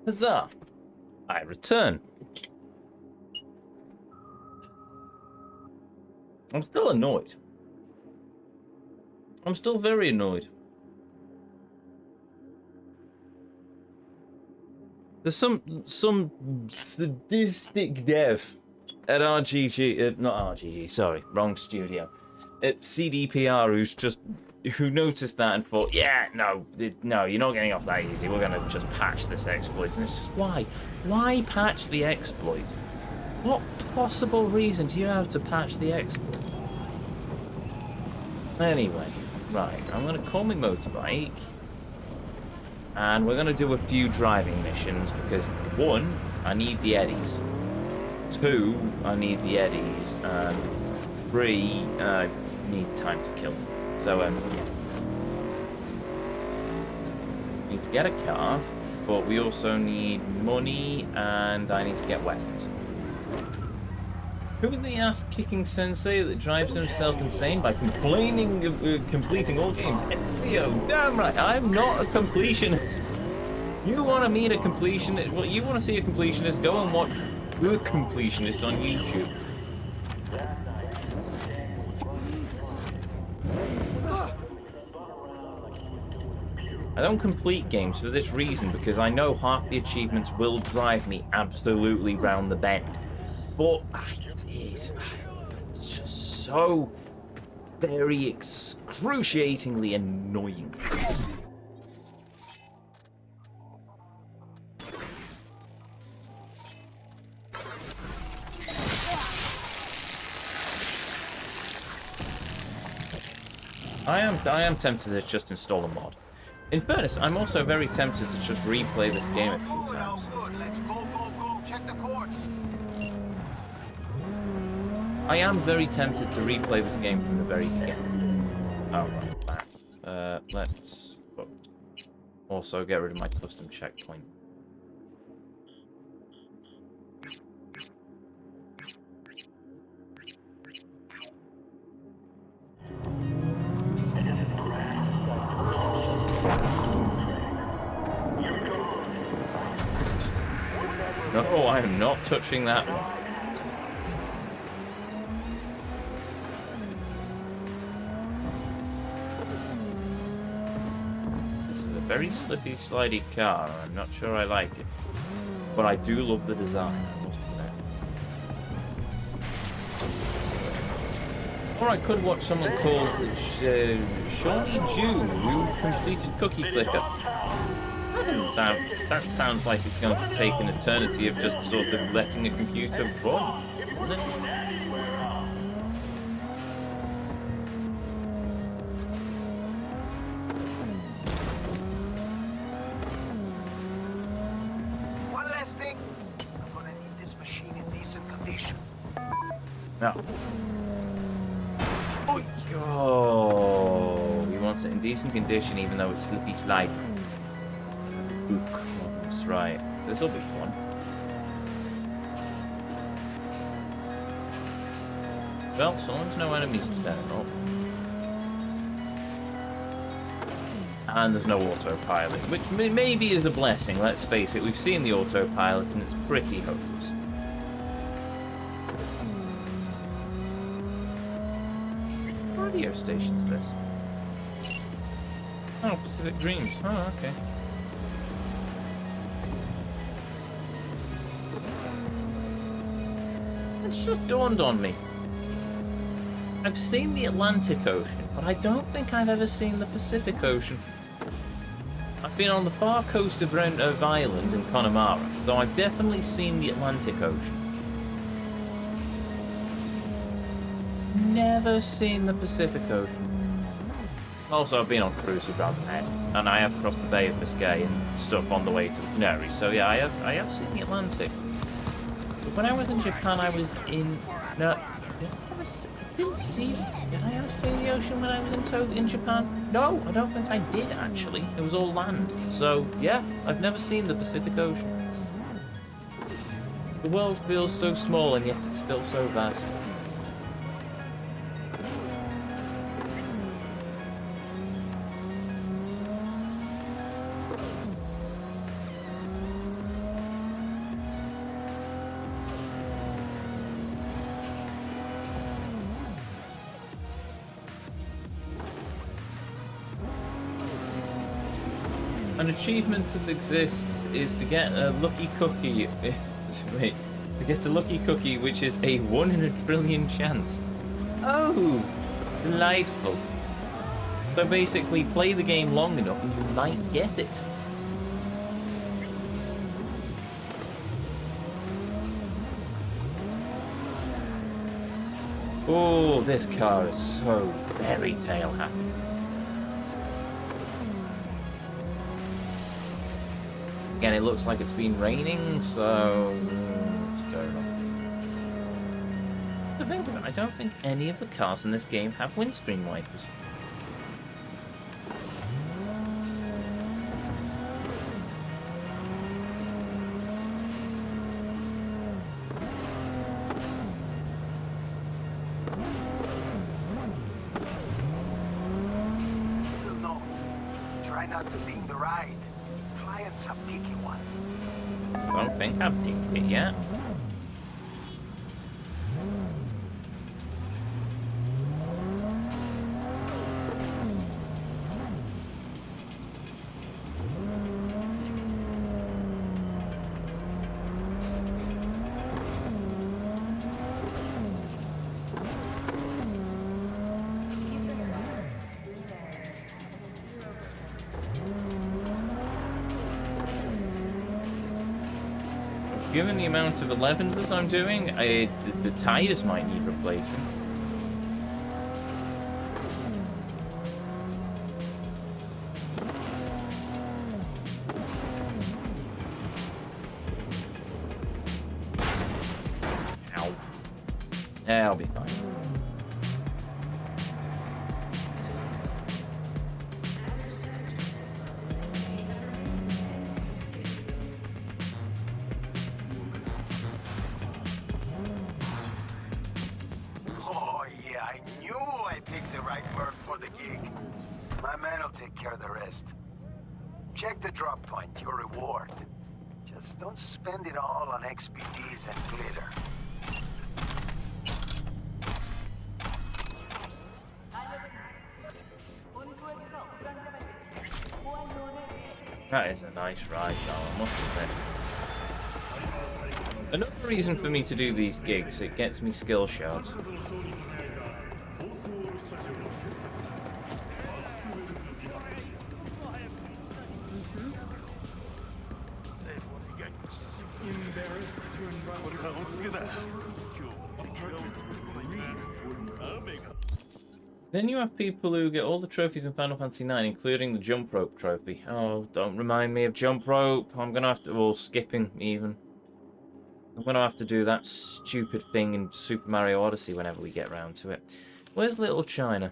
Huzzah! I return. I'm still annoyed. I'm still very annoyed. There's some sadistic dev at RGG, not RGG, sorry, wrong studio, at CDPR who noticed that and thought, yeah, no, you're not getting off that easy. We're gonna just patch this exploit. And it's just, why? Why patch the exploit? What possible reason do you have to patch the exploit? Anyway, right, I'm gonna call my motorbike. And we're gonna do a few driving missions because 1, I need the eddies. 2, I need the eddies. And 3, I need time to kill them. So, yeah. We need to get a car, but we also need money, and I need to get weapons. Who is the ass-kicking sensei that drives himself insane by complaining of completing all games? Ezio, damn right, I'm not a completionist. You want to meet a completionist? Well, you want to see a completionist? Go and watch The Completionist on YouTube. I don't complete games for this reason, because I know half the achievements will drive me absolutely round the bend. But it's just so very excruciatingly annoying. I am tempted to just install a mod. In fairness, I'm also very tempted to just replay this game a few times.
Let's go. Check the courts.
I am very tempted to replay this game from the very beginning. Oh, right. Let's also get rid of my custom checkpoint. No, I am not touching that one. This is a very slippy, slidey car. I'm not sure I like it. But I do love the design, I must admit. Or I could watch someone called Shawnee Jew who completed Cookie Clicker. That sounds like it's going to take an eternity of just sort of letting a computer run, wouldn't it?
One last thing. I'm gonna need this machine in decent condition.
No. Oh, he wants it in decent condition even though it's slippy slide. That's right. This'll be fun. Well, so long as no enemies turn up. And there's no autopilot, which maybe is a blessing, let's face it. We've seen the autopilot and it's pretty hopeless. What radio station's this? Oh, Pacific Dreams. Oh, okay. It's just dawned on me. I've seen the Atlantic Ocean, but I don't think I've ever seen the Pacific Ocean. I've been on the far coast of Ireland in Connemara, though I've definitely seen the Atlantic Ocean. Never seen the Pacific Ocean. Also, I've been on cruises rather than that, and I have crossed the Bay of Biscay and stuff on the way to the Canaries, so yeah, I have seen the Atlantic. But when I was in Japan, I was in... No, did I ever see the ocean when I was in Japan? No, I don't think I did, actually. It was all land. So, yeah, I've never seen the Pacific Ocean. The world feels so small, and yet it's still so vast. An achievement that exists is to get a lucky cookie. Wait, to get a lucky cookie, which is a 1 in a trillion chance. Oh, delightful. So basically, play the game long enough and you might get it. Oh, this car is so fairy tale happy. Again, it looks like it's been raining, so let's go. The thing about it, I don't think any of the cars in this game have windscreen wipers.
Little note. Try not to ding the ride. Client's a picky one.
I don't think I've dinged it yet. Given the amount of 11s I'm doing, the tires might need replacing. Ow. Yeah, I'll be fine.
Oh, yeah, I knew I picked the right bird for the gig. My man will take care of the rest. Check the drop point, your reward. Just don't spend it all on XPDs and glitter.
That is a nice ride, though, I must admit. Another reason for me to do these gigs, it gets me skill shots. Then you have people who get all the trophies in Final Fantasy IX, including the jump rope trophy. Oh, don't remind me of jump rope. I'm gonna have to, or skipping even. I'm gonna have to do that stupid thing in Super Mario Odyssey whenever we get round to it. Where's Little China?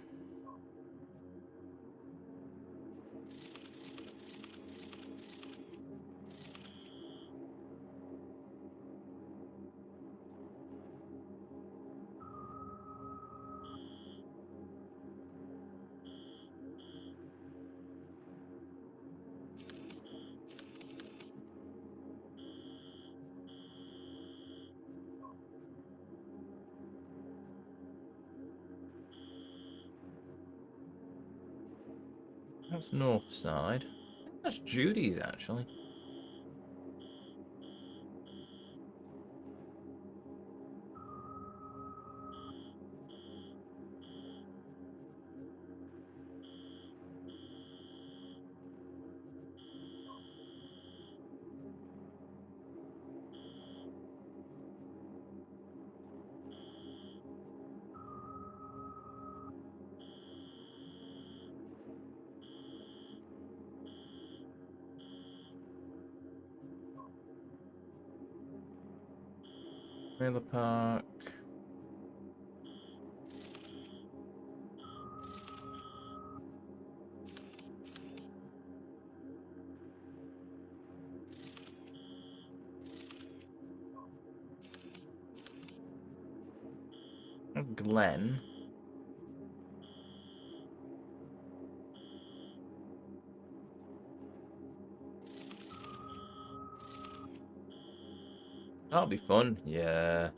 That's north side. I think that's Judy's, actually. Trailer park. Glenn. That'll be fun, yeah.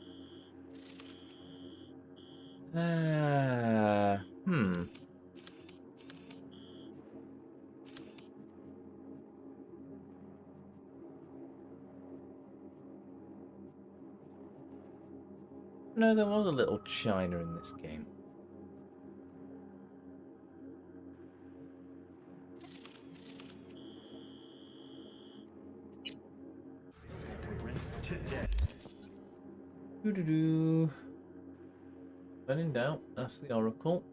No, there was a little China in this game. Doo-doo-doo. When in doubt, that's the Oracle.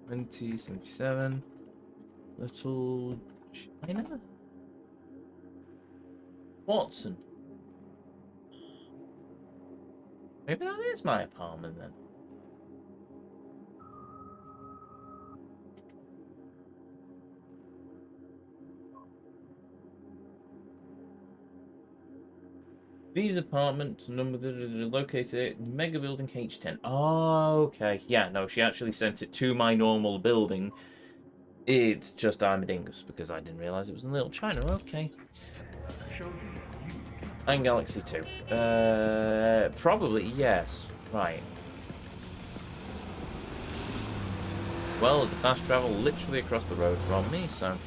2077. Little China? Watson. Maybe that is my apartment then. These apartments number located at Mega Building H10. Oh, okay. Yeah, no, she actually sent it to my normal building. It's just Armadingus because I didn't realize it was in Little China. Okay. And Galaxy 2. Probably, yes. Right. Well, there's a fast travel literally across the road from me, so...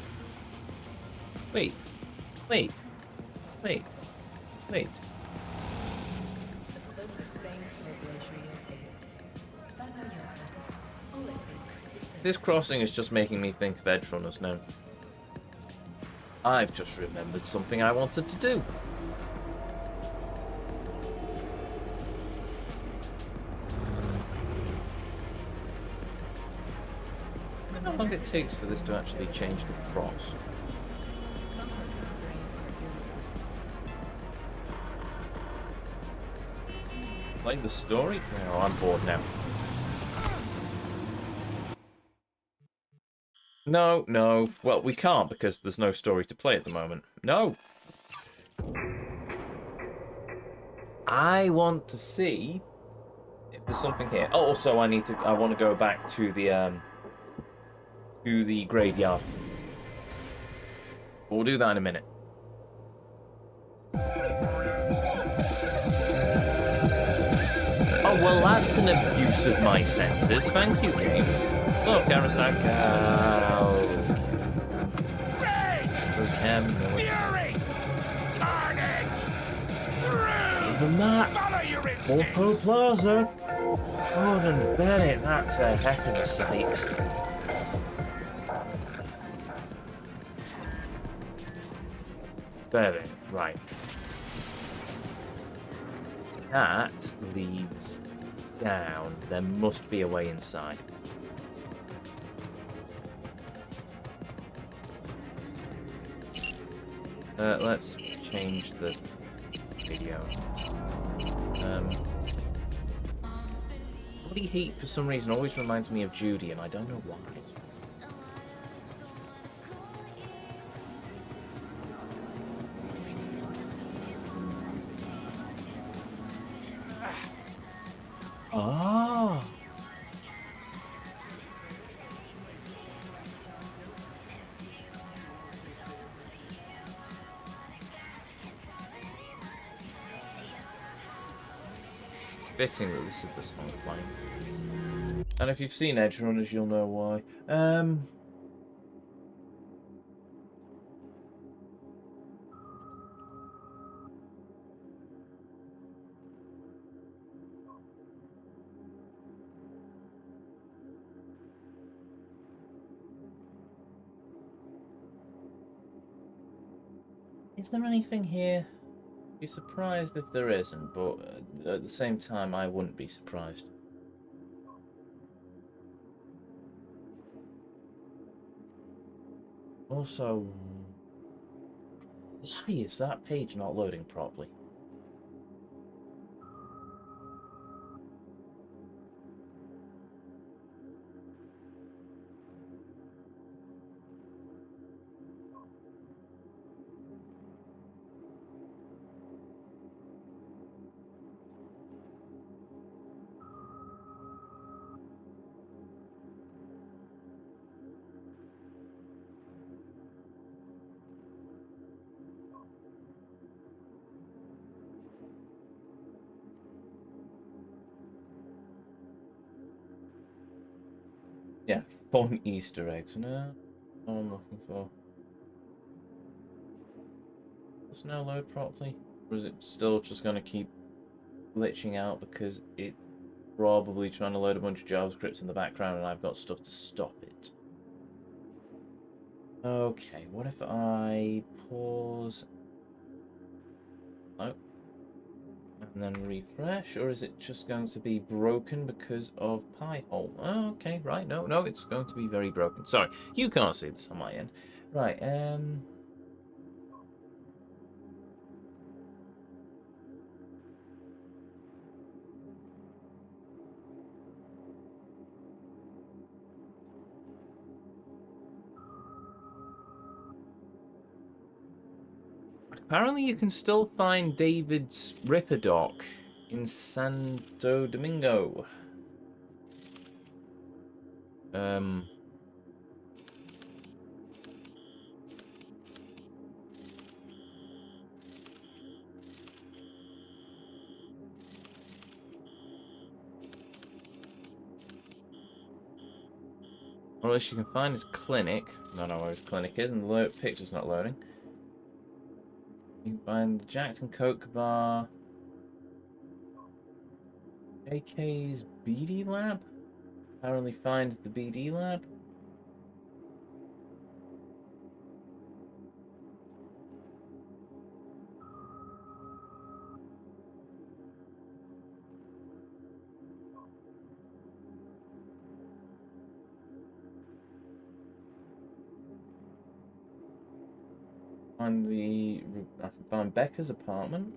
Wait. Wait. Wait. Wait. This crossing is just making me think of Edge Runners now. I've just remembered something I wanted to do. I don't know how long it takes for this to actually change to cross. Playing the story? No, I'm bored now. No, no. Well, we can't because there's no story to play at the moment. No! I want to see if there's something here. Oh, also I want to go back to the graveyard. We'll do that in a minute. Oh, well, that's an abuse of my senses. Thank you, game. Look, Arasaka.
Fury! Carnage!
Even that. Morpo Plaza. Gordon Bennett, that's a heck of a sight. There, right. That leads down. There must be a way inside. Let's change the video. Bloody Heat, for some reason, always reminds me of Judy, and I don't know why. Ah. Fitting that this is the song playing. And if you've seen Edge Runners, you'll know why. Is there anything here? Be surprised if there isn't, but at the same time, I wouldn't be surprised. Also, why is that page not loading properly? Yeah, fun Easter eggs. No, what I'm looking for. Does it now load properly? Or is it still just going to keep glitching out because it's probably trying to load a bunch of JavaScript in the background and I've got stuff to stop it? Okay, what if I pause? Oh. And then refresh, or is it just going to be broken because of Pi-hole? Oh, okay, right, no, it's going to be very broken. Sorry, you can't see this on my end. Right, apparently you can still find David's Ripper Dock in Santo Domingo. Or else you can find his clinic. I don't know where his clinic is, and the picture's not loading. You can find the Jackson Coke Bar. JK's BD Lab? Apparently find the BD Lab. I can find Becca's apartment.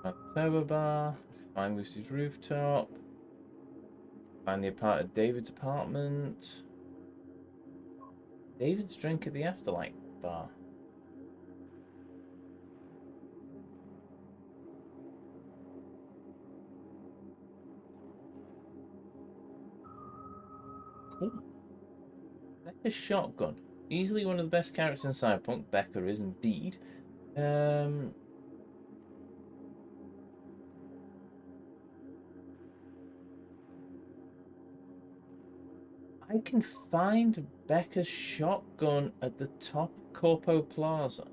October bar. I can find Lucy's rooftop. Find the David's apartment. David's drink at the Afterlight bar. Cool. Becca's shotgun. Easily one of the best characters in Cyberpunk. Becca is indeed. I can find Becca's shotgun at the top of Corpo Plaza.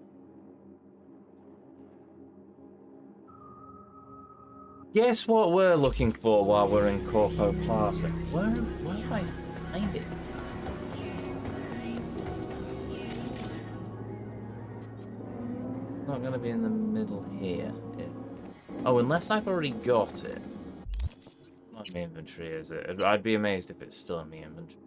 Guess what we're looking for while we're in Corpo Plaza? Where do I find it? Not going to be in the middle here. Oh, unless I've already got it. Not in my inventory, is it? I'd be amazed if it's still in my inventory.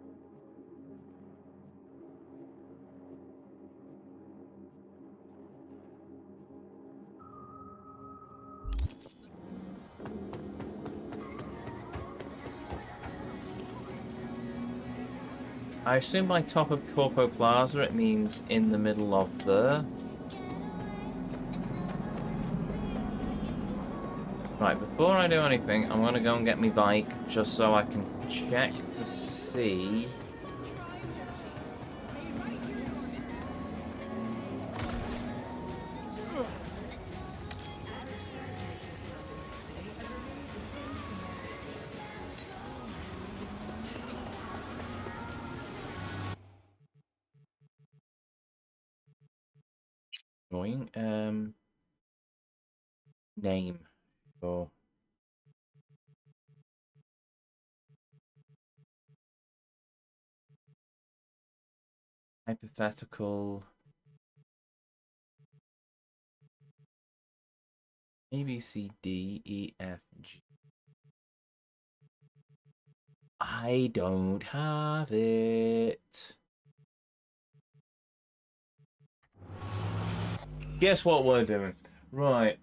I assume by top of Corpo Plaza it means in the middle of there. Right, before I do anything, I'm gonna go and get my bike just so I can check to see. Going, name. So hypothetical A B C D E F G. I don't have it. Guess what we're doing? Right.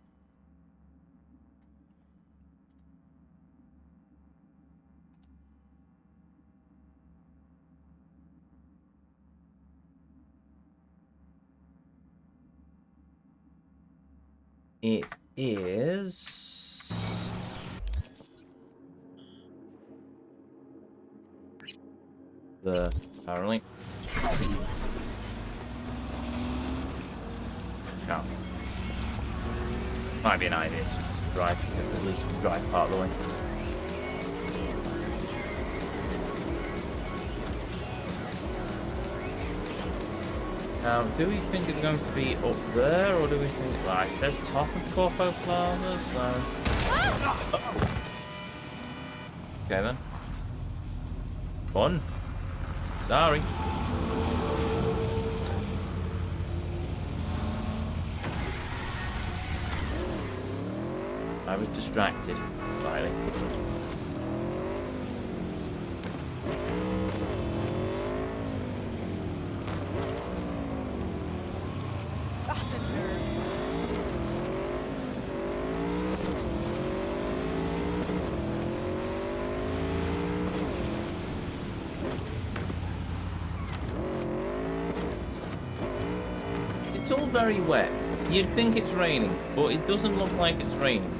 It is apparently. No. Might be an idea to just drive, at least drive part of the way. Now, do we think it's going to be up there, or do we think... Well, it says top of Corpo Plaza, so... Okay, then. Fun. Sorry. I was distracted, slightly. It's all very wet. You'd think it's raining, but it doesn't look like it's raining.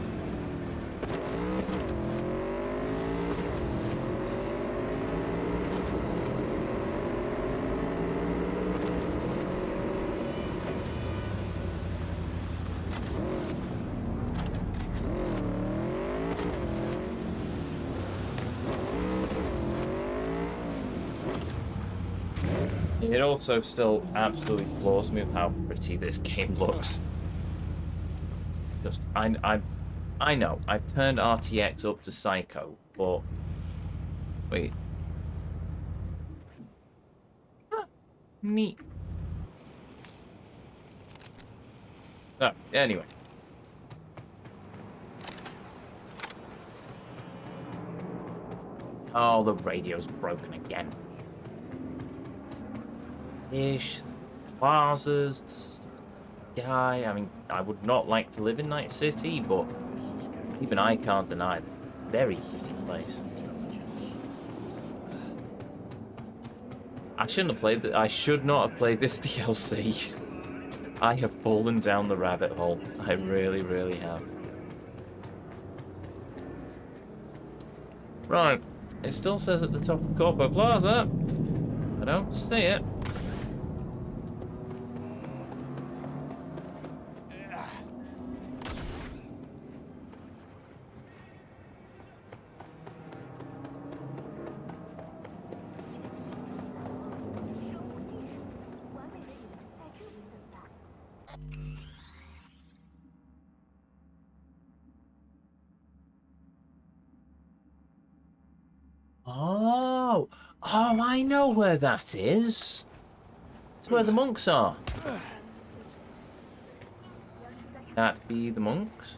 It also still absolutely floors me with how pretty this game looks. Just, I know, I've turned RTX up to Psycho, but... Wait. Ah, neat. Oh, anyway. Oh, the radio's broken again. Ish. plazas, the sky. I mean, I would not like to live in Night City, but even I can't deny it. Very pretty place. I shouldn't have played that. I should not have played this DLC. I have fallen down the rabbit hole. I really, really have. Right. It still says at the top of Corpo Plaza. I don't see it. Oh, I know where that is. It's where the monks are. That be the monks?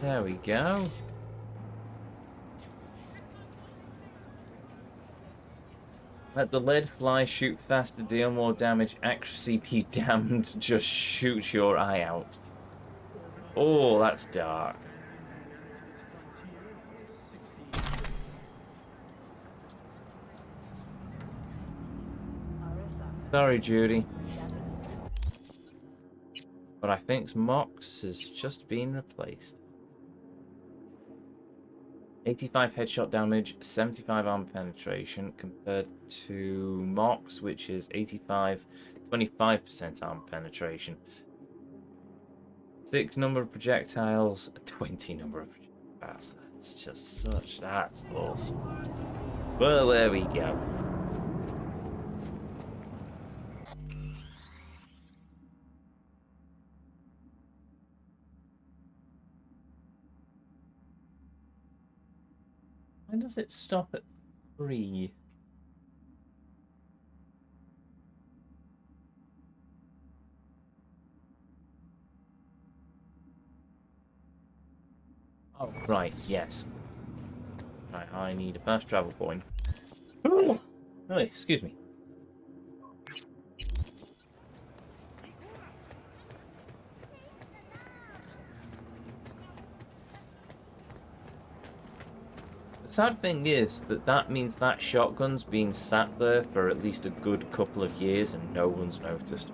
There we go. Let the lead fly, shoot faster, deal more damage, accuracy be damned, just shoot your eye out. Oh, that's dark. Sorry, Judy. But I think Mox has just been replaced. 85 headshot damage, 75 armor penetration, compared to Mox, which is 85, 25% armor penetration. 6 number of projectiles, 20 number of projectiles. That's just such, that's awesome. Well, there we go. When does it stop at 3? Oh, right, yes. Right, I need a fast travel point. Oh, excuse me. The sad thing is that means that shotgun's been sat there for at least a good couple of years and no one's noticed.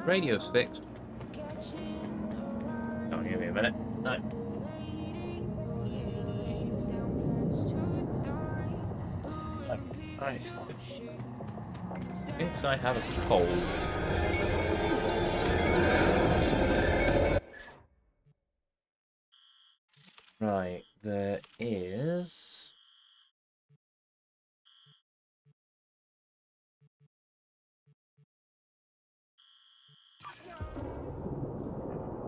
Radio's fixed. Oh, give me a minute. No. Right. Thinks I have a cold. Right, there is...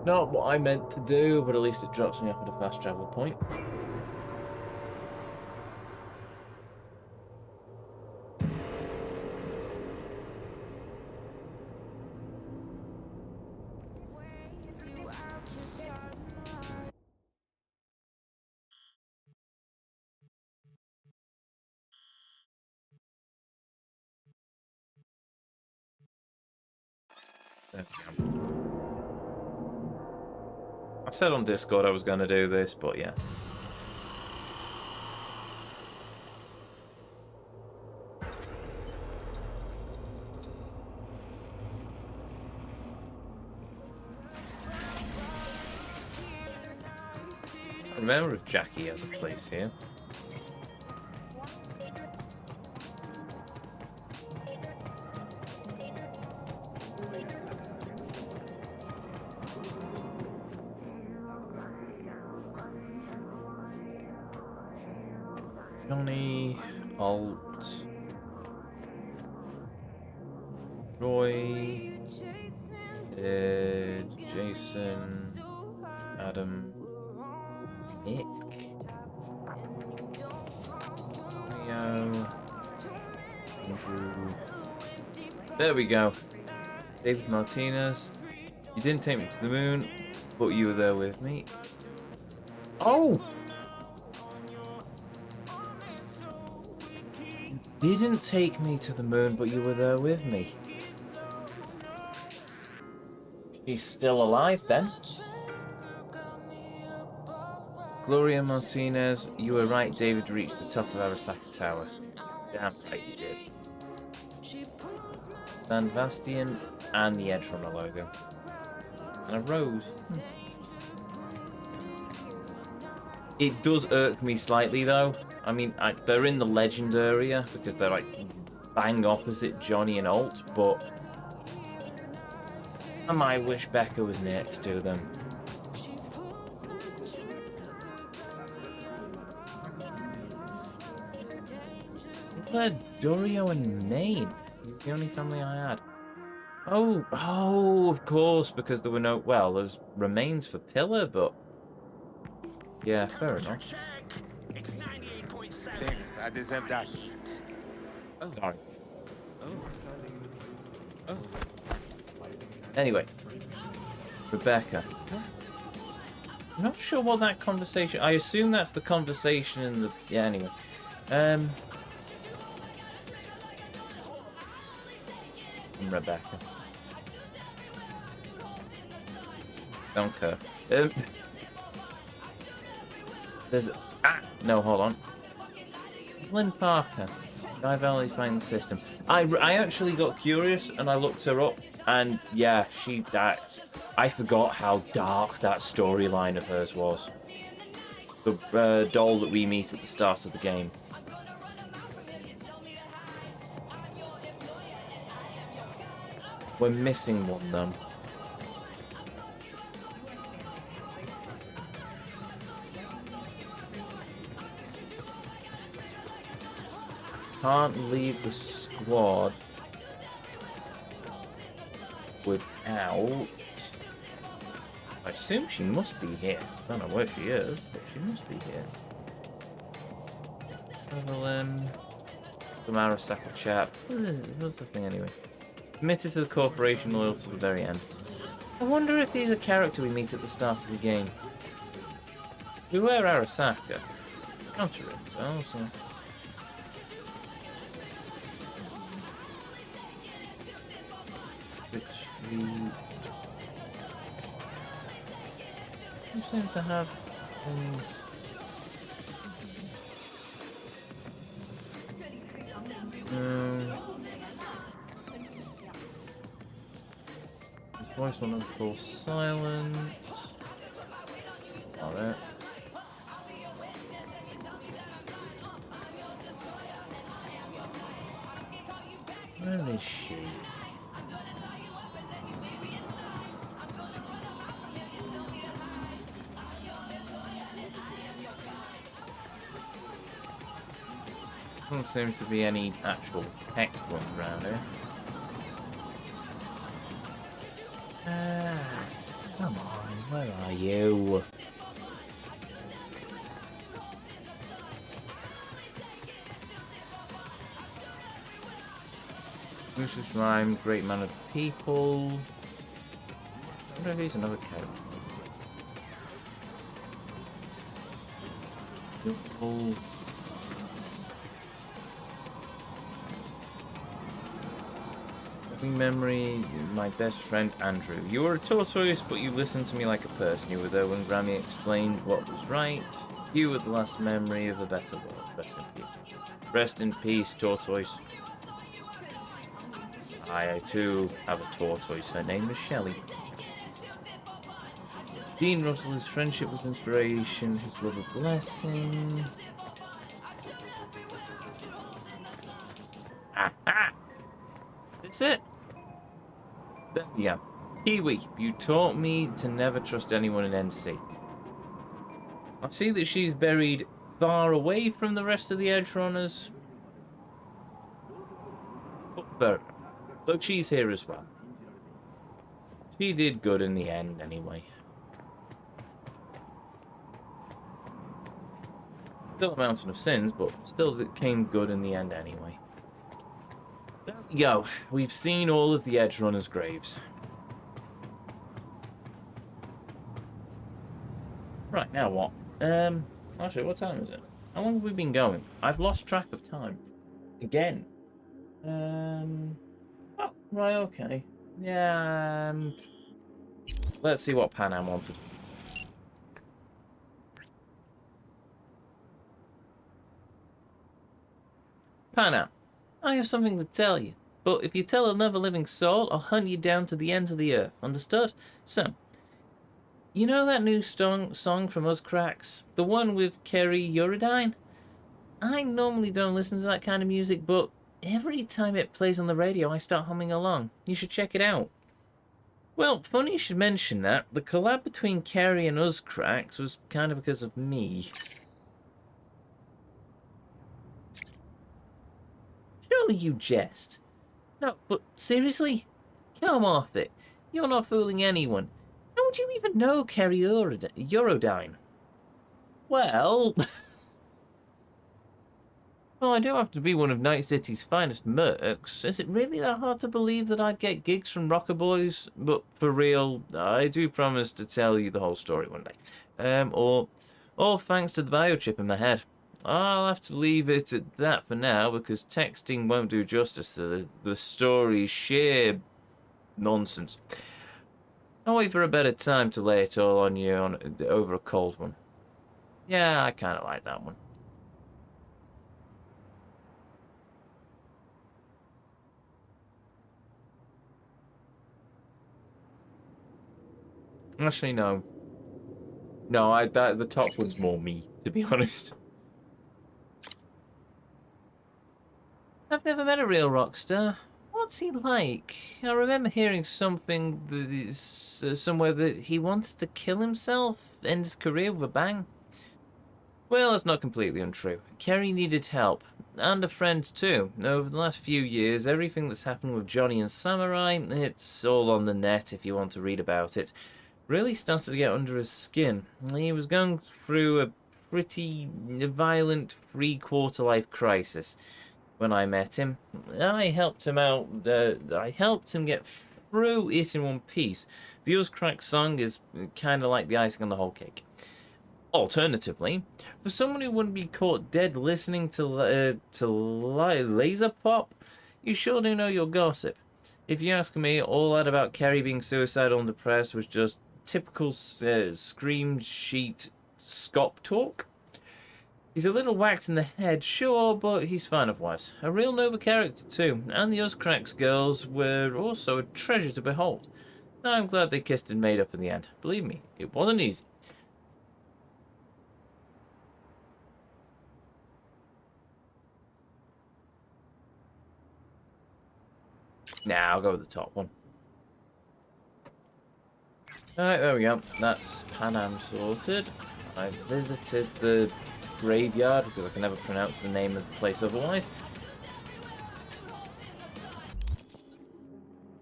Not what I meant to do, but at least it drops me off at a fast travel point. There we go. I said on Discord I was going to do this, but yeah. I remember if Jackie has a place here. Johnny, Alt, Roy, Jason, Adam, Nick, Leo, Andrew. There we go. David Martinez. You didn't take me to the moon, but you were there with me. Oh! You didn't take me to the moon, but you were there with me. She's still alive then. Gloria Martinez, you were right. David reached the top of Arasaka Tower. Damn right you did. San Bastian and the Edgerunner logo. And a rose. It does irk me slightly though. I mean, they're in the legend area because they're like bang opposite Johnny and Alt, but I might wish Becca was next to them. Dorio and Maine. He's the only family I had. Oh, of course, because there were no... Well, there's remains for Pillar, but... Yeah, fair enough.
Thanks, I deserve that.
Oh. Sorry. Oh. Anyway. Rebecca. I'm not sure what that conversation... I assume that's the conversation in the... Yeah, anyway. Rebecca. Don't care. There's... No, hold on. Lynn Parker. I validating the system. I actually got curious and I looked her up and yeah, I forgot how dark that storyline of hers was. The doll that we meet at the start of the game. We're missing one though. Can't leave the squad without... I assume she must be here. I don't know where she is, but she must be here. Evelyn... Some Arasaka chap. What's the thing anyway? Committed to the corporation, loyal to the very end. I wonder if he's a character we meet at the start of the game. We were Arasaka. Counter intel, so... Who seems to have things... His voice will never fall silent. Got it. Where is she? Doesn't seem to be any actual text going around here. Come on, where are you? Lucius Rhyme, great man of people. I wonder if he's another character. Beautiful. Memory, my best friend Andrew. You were a tortoise, but you listened to me like a person. You were there when Grammy explained what was right. You were the last memory of a better world. Rest in peace. Rest in peace, tortoise. I too have a tortoise. Her name is Shelley. Dean Russell, his friendship was inspiration, his love a blessing. That's it. Yeah. Kiwi, you taught me to never trust anyone in NC. I see that she's buried far away from the rest of the Edge Runners. But fair enough. So she's here as well. She did good in the end, anyway. Still a mountain of sins, but still it came good in the end anyway. There we go. We've seen all of the Edge Runners' graves. Right, now what? Actually, what time is it? How long have we been going? I've lost track of time. Again. Oh, right, okay. Yeah, let's see what Panam wanted. Panam, I have something to tell you, but if you tell another living soul, I'll hunt you down to the ends of the earth. Understood? So, you know that new song from Us Cracks? The one with Kerry Eurodyne? I normally don't listen to that kind of music, but every time it plays on the radio, I start humming along. You should check it out. Well, funny you should mention that. The collab between Kerry and Us Cracks was kind of because of me. Surely you jest. No, but seriously? Come off it. You're not fooling anyone. How would you even know Kerry Eurodyne? Well... Well, I do have to be one of Night City's finest mercs. Is it really that hard to believe that I'd get gigs from Rocker Boys? But for real, I do promise to tell you the whole story one day. All thanks to the biochip in my head. I'll have to leave it at that for now, because texting won't do justice to the story's sheer nonsense. I'll wait for a better time to lay it all on you over a cold one. Yeah, I kind of like that one. Actually, no. No, the top one's more me, to be honest. I've never met a real rock star. What's he like? I remember hearing something that is, somewhere that he wanted to kill himself, end his career with a bang. Well, that's not completely untrue. Kerry needed help, and a friend too. Over the last few years, everything that's happened with Johnny and Samurai, it's all on the net if you want to read about it, really started to get under his skin. He was going through a pretty violent three-quarter-life crisis when I met him. I helped him out. I helped him get through it in one piece. The Us Crack song is kind of like the icing on the whole cake. Alternatively, for someone who wouldn't be caught dead listening to laser pop, you sure do know your gossip. If you ask me, all that about Kerry being suicidal and depressed was just typical scream sheet scop talk. He's a little whacked in the head, sure, but he's fine otherwise. A real Nova character too, and the Us Cracks girls were also a treasure to behold. I'm glad they kissed and made up in the end. Believe me, it wasn't easy. Nah, I'll go with the top one. Alright, there we go. That's Panam sorted. I visited the graveyard because I can never pronounce the name of the place otherwise.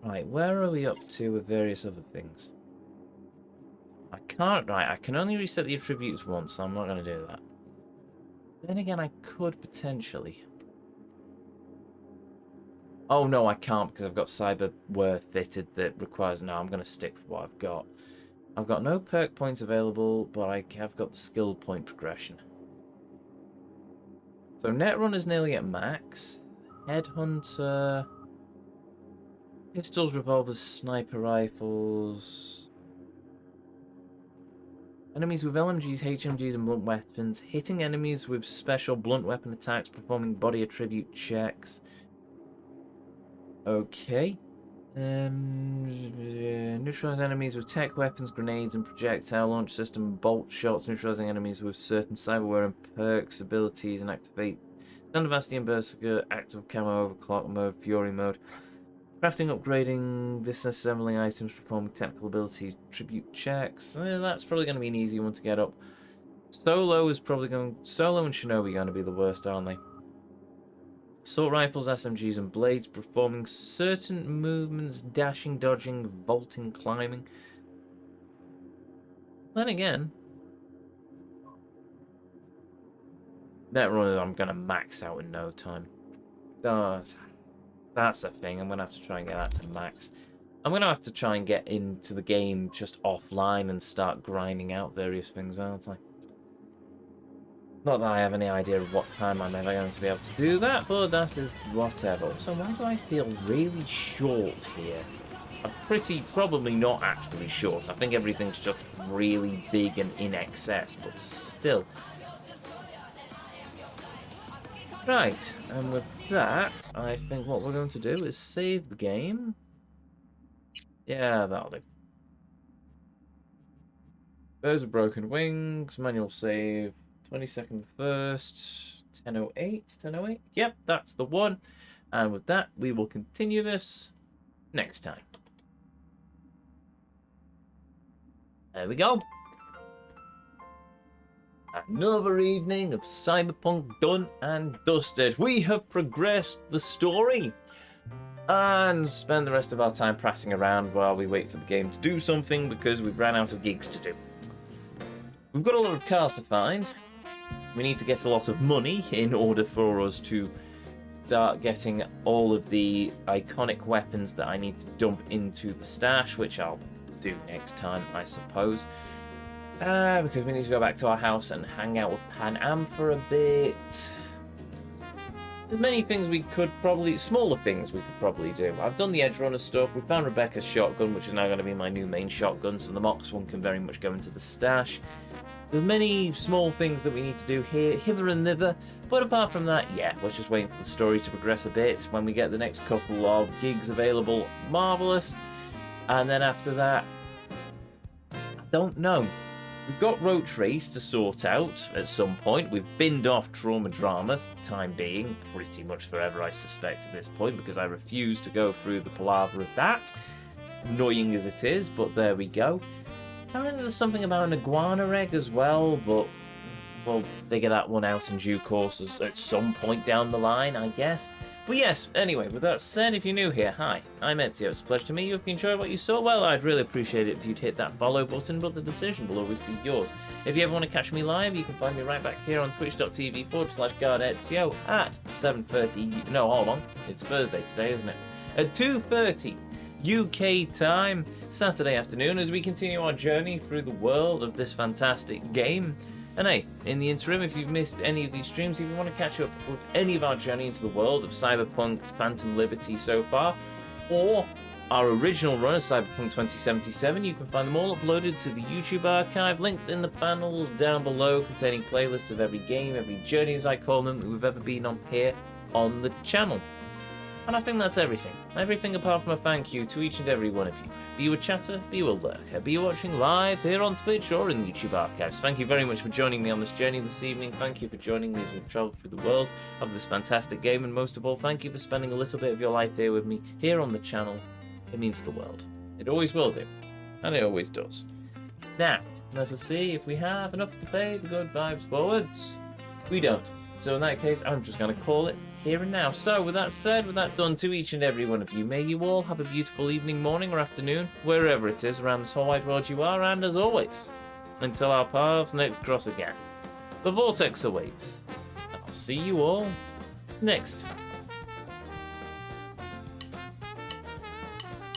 Right, where are we up to with various other things? I can't, right, I can only reset the attributes once, so I'm not going to do that. Then again, I could potentially. Oh no, I can't because I've got Cyberware fitted that requires... No, I'm going to stick with what I've got. I've got no perk points available, but I have got the skill point progression. So Netrunner's nearly at max. Headhunter... Pistols, revolvers, sniper rifles... Enemies with LMGs, HMGs and blunt weapons. Hitting enemies with special blunt weapon attacks, performing body attribute checks. Okay. Neutralize enemies with tech weapons, grenades and projectile launch system, bolt shots, neutralizing enemies with certain cyberware and perks, abilities, and activate Standard Bastion, Berserker, active camo, overclock mode, fury mode. Crafting, upgrading, disassembling items, performing technical abilities, tribute checks. That's probably going to be an easy one to get up. Solo and Shinobi going to be the worst, aren't they? Assault rifles, SMGs, and blades performing certain movements, dashing, dodging, vaulting, climbing. Then again, Netrunner I'm going to max out in no time. That's the thing. I'm going to have to try and get that to max. I'm going to have to try and get into the game just offline and start grinding out various things, aren't I? Not that I have any idea of what time I'm ever going to be able to do that, but that is whatever. So why do I feel really short here? I'm probably not actually short. I think everything's just really big and in excess, but still. Right, and with that, I think what we're going to do is save the game. Yeah, that'll do. Birds of Broken Wings, manual save, 22nd first, 10:08, 10:08. Yep, that's the one. And with that, we will continue this next time. There we go. Another evening of Cyberpunk done and dusted. We have progressed the story and spend the rest of our time prattling around while we wait for the game to do something because we've ran out of gigs to do. We've got a lot of cars to find. We need to get a lot of money in order for us to start getting all of the iconic weapons that I need to dump into the stash, which I'll do next time, I suppose. Because we need to go back to our house and hang out with Pan Am for a bit. There's many things we could probably... smaller things we could probably do. I've done the Edge Runner stuff. We found Rebecca's shotgun, which is now going to be my new main shotgun, so the Mox one can very much go into the stash. There's many small things that we need to do here, hither and thither. But apart from that, yeah, we're just waiting for the story to progress a bit. When we get the next couple of gigs available, marvellous. And then after that, I don't know. We've got Roach Race to sort out at some point. We've binned off Trauma Drama for the time being, pretty much forever I suspect at this point, because I refuse to go through the palaver of that. Annoying as it is, but there we go. Apparently there's something about an iguana egg as well, but we'll figure that one out in due course at some point down the line, I guess. But yes, anyway, with that said, if you're new here, hi, I'm Ezio. It's a pleasure to meet you. If you enjoyed what you saw, well, I'd really appreciate it if you'd hit that follow button, but the decision will always be yours. If you ever want to catch me live, you can find me right back here on twitch.tv/GuardEzio at 7:30. No, hold on. It's Thursday today, isn't it? At 2:30 UK time, Saturday afternoon, as we continue our journey through the world of this fantastic game. And hey, in the interim, if you've missed any of these streams, if you want to catch up with any of our journey into the world of Cyberpunk Phantom Liberty so far, or our original run of Cyberpunk 2077, you can find them all uploaded to the YouTube archive, linked in the panels down below, containing playlists of every game, every journey as I call them, that we've ever been on here on the channel. And I think that's everything. Everything apart from a thank you to each and every one of you. Be you a chatter, be you a lurker, be you watching live here on Twitch or in the YouTube archives. Thank you very much for joining me on this journey this evening. Thank you for joining me as we've travelled through the world of this fantastic game. And most of all, thank you for spending a little bit of your life here with me, here on the channel. It means the world. It always will do. And it always does. Now, let us see if we have enough to pay the good vibes forwards. We don't. So in that case, I'm just going to call it here and now. So with that said, with that done to each and every one of you, may you all have a beautiful evening, morning or afternoon, wherever it is around this whole wide world you are, and as always, until our paths next cross again, the Vortex awaits, and I'll see you all next time.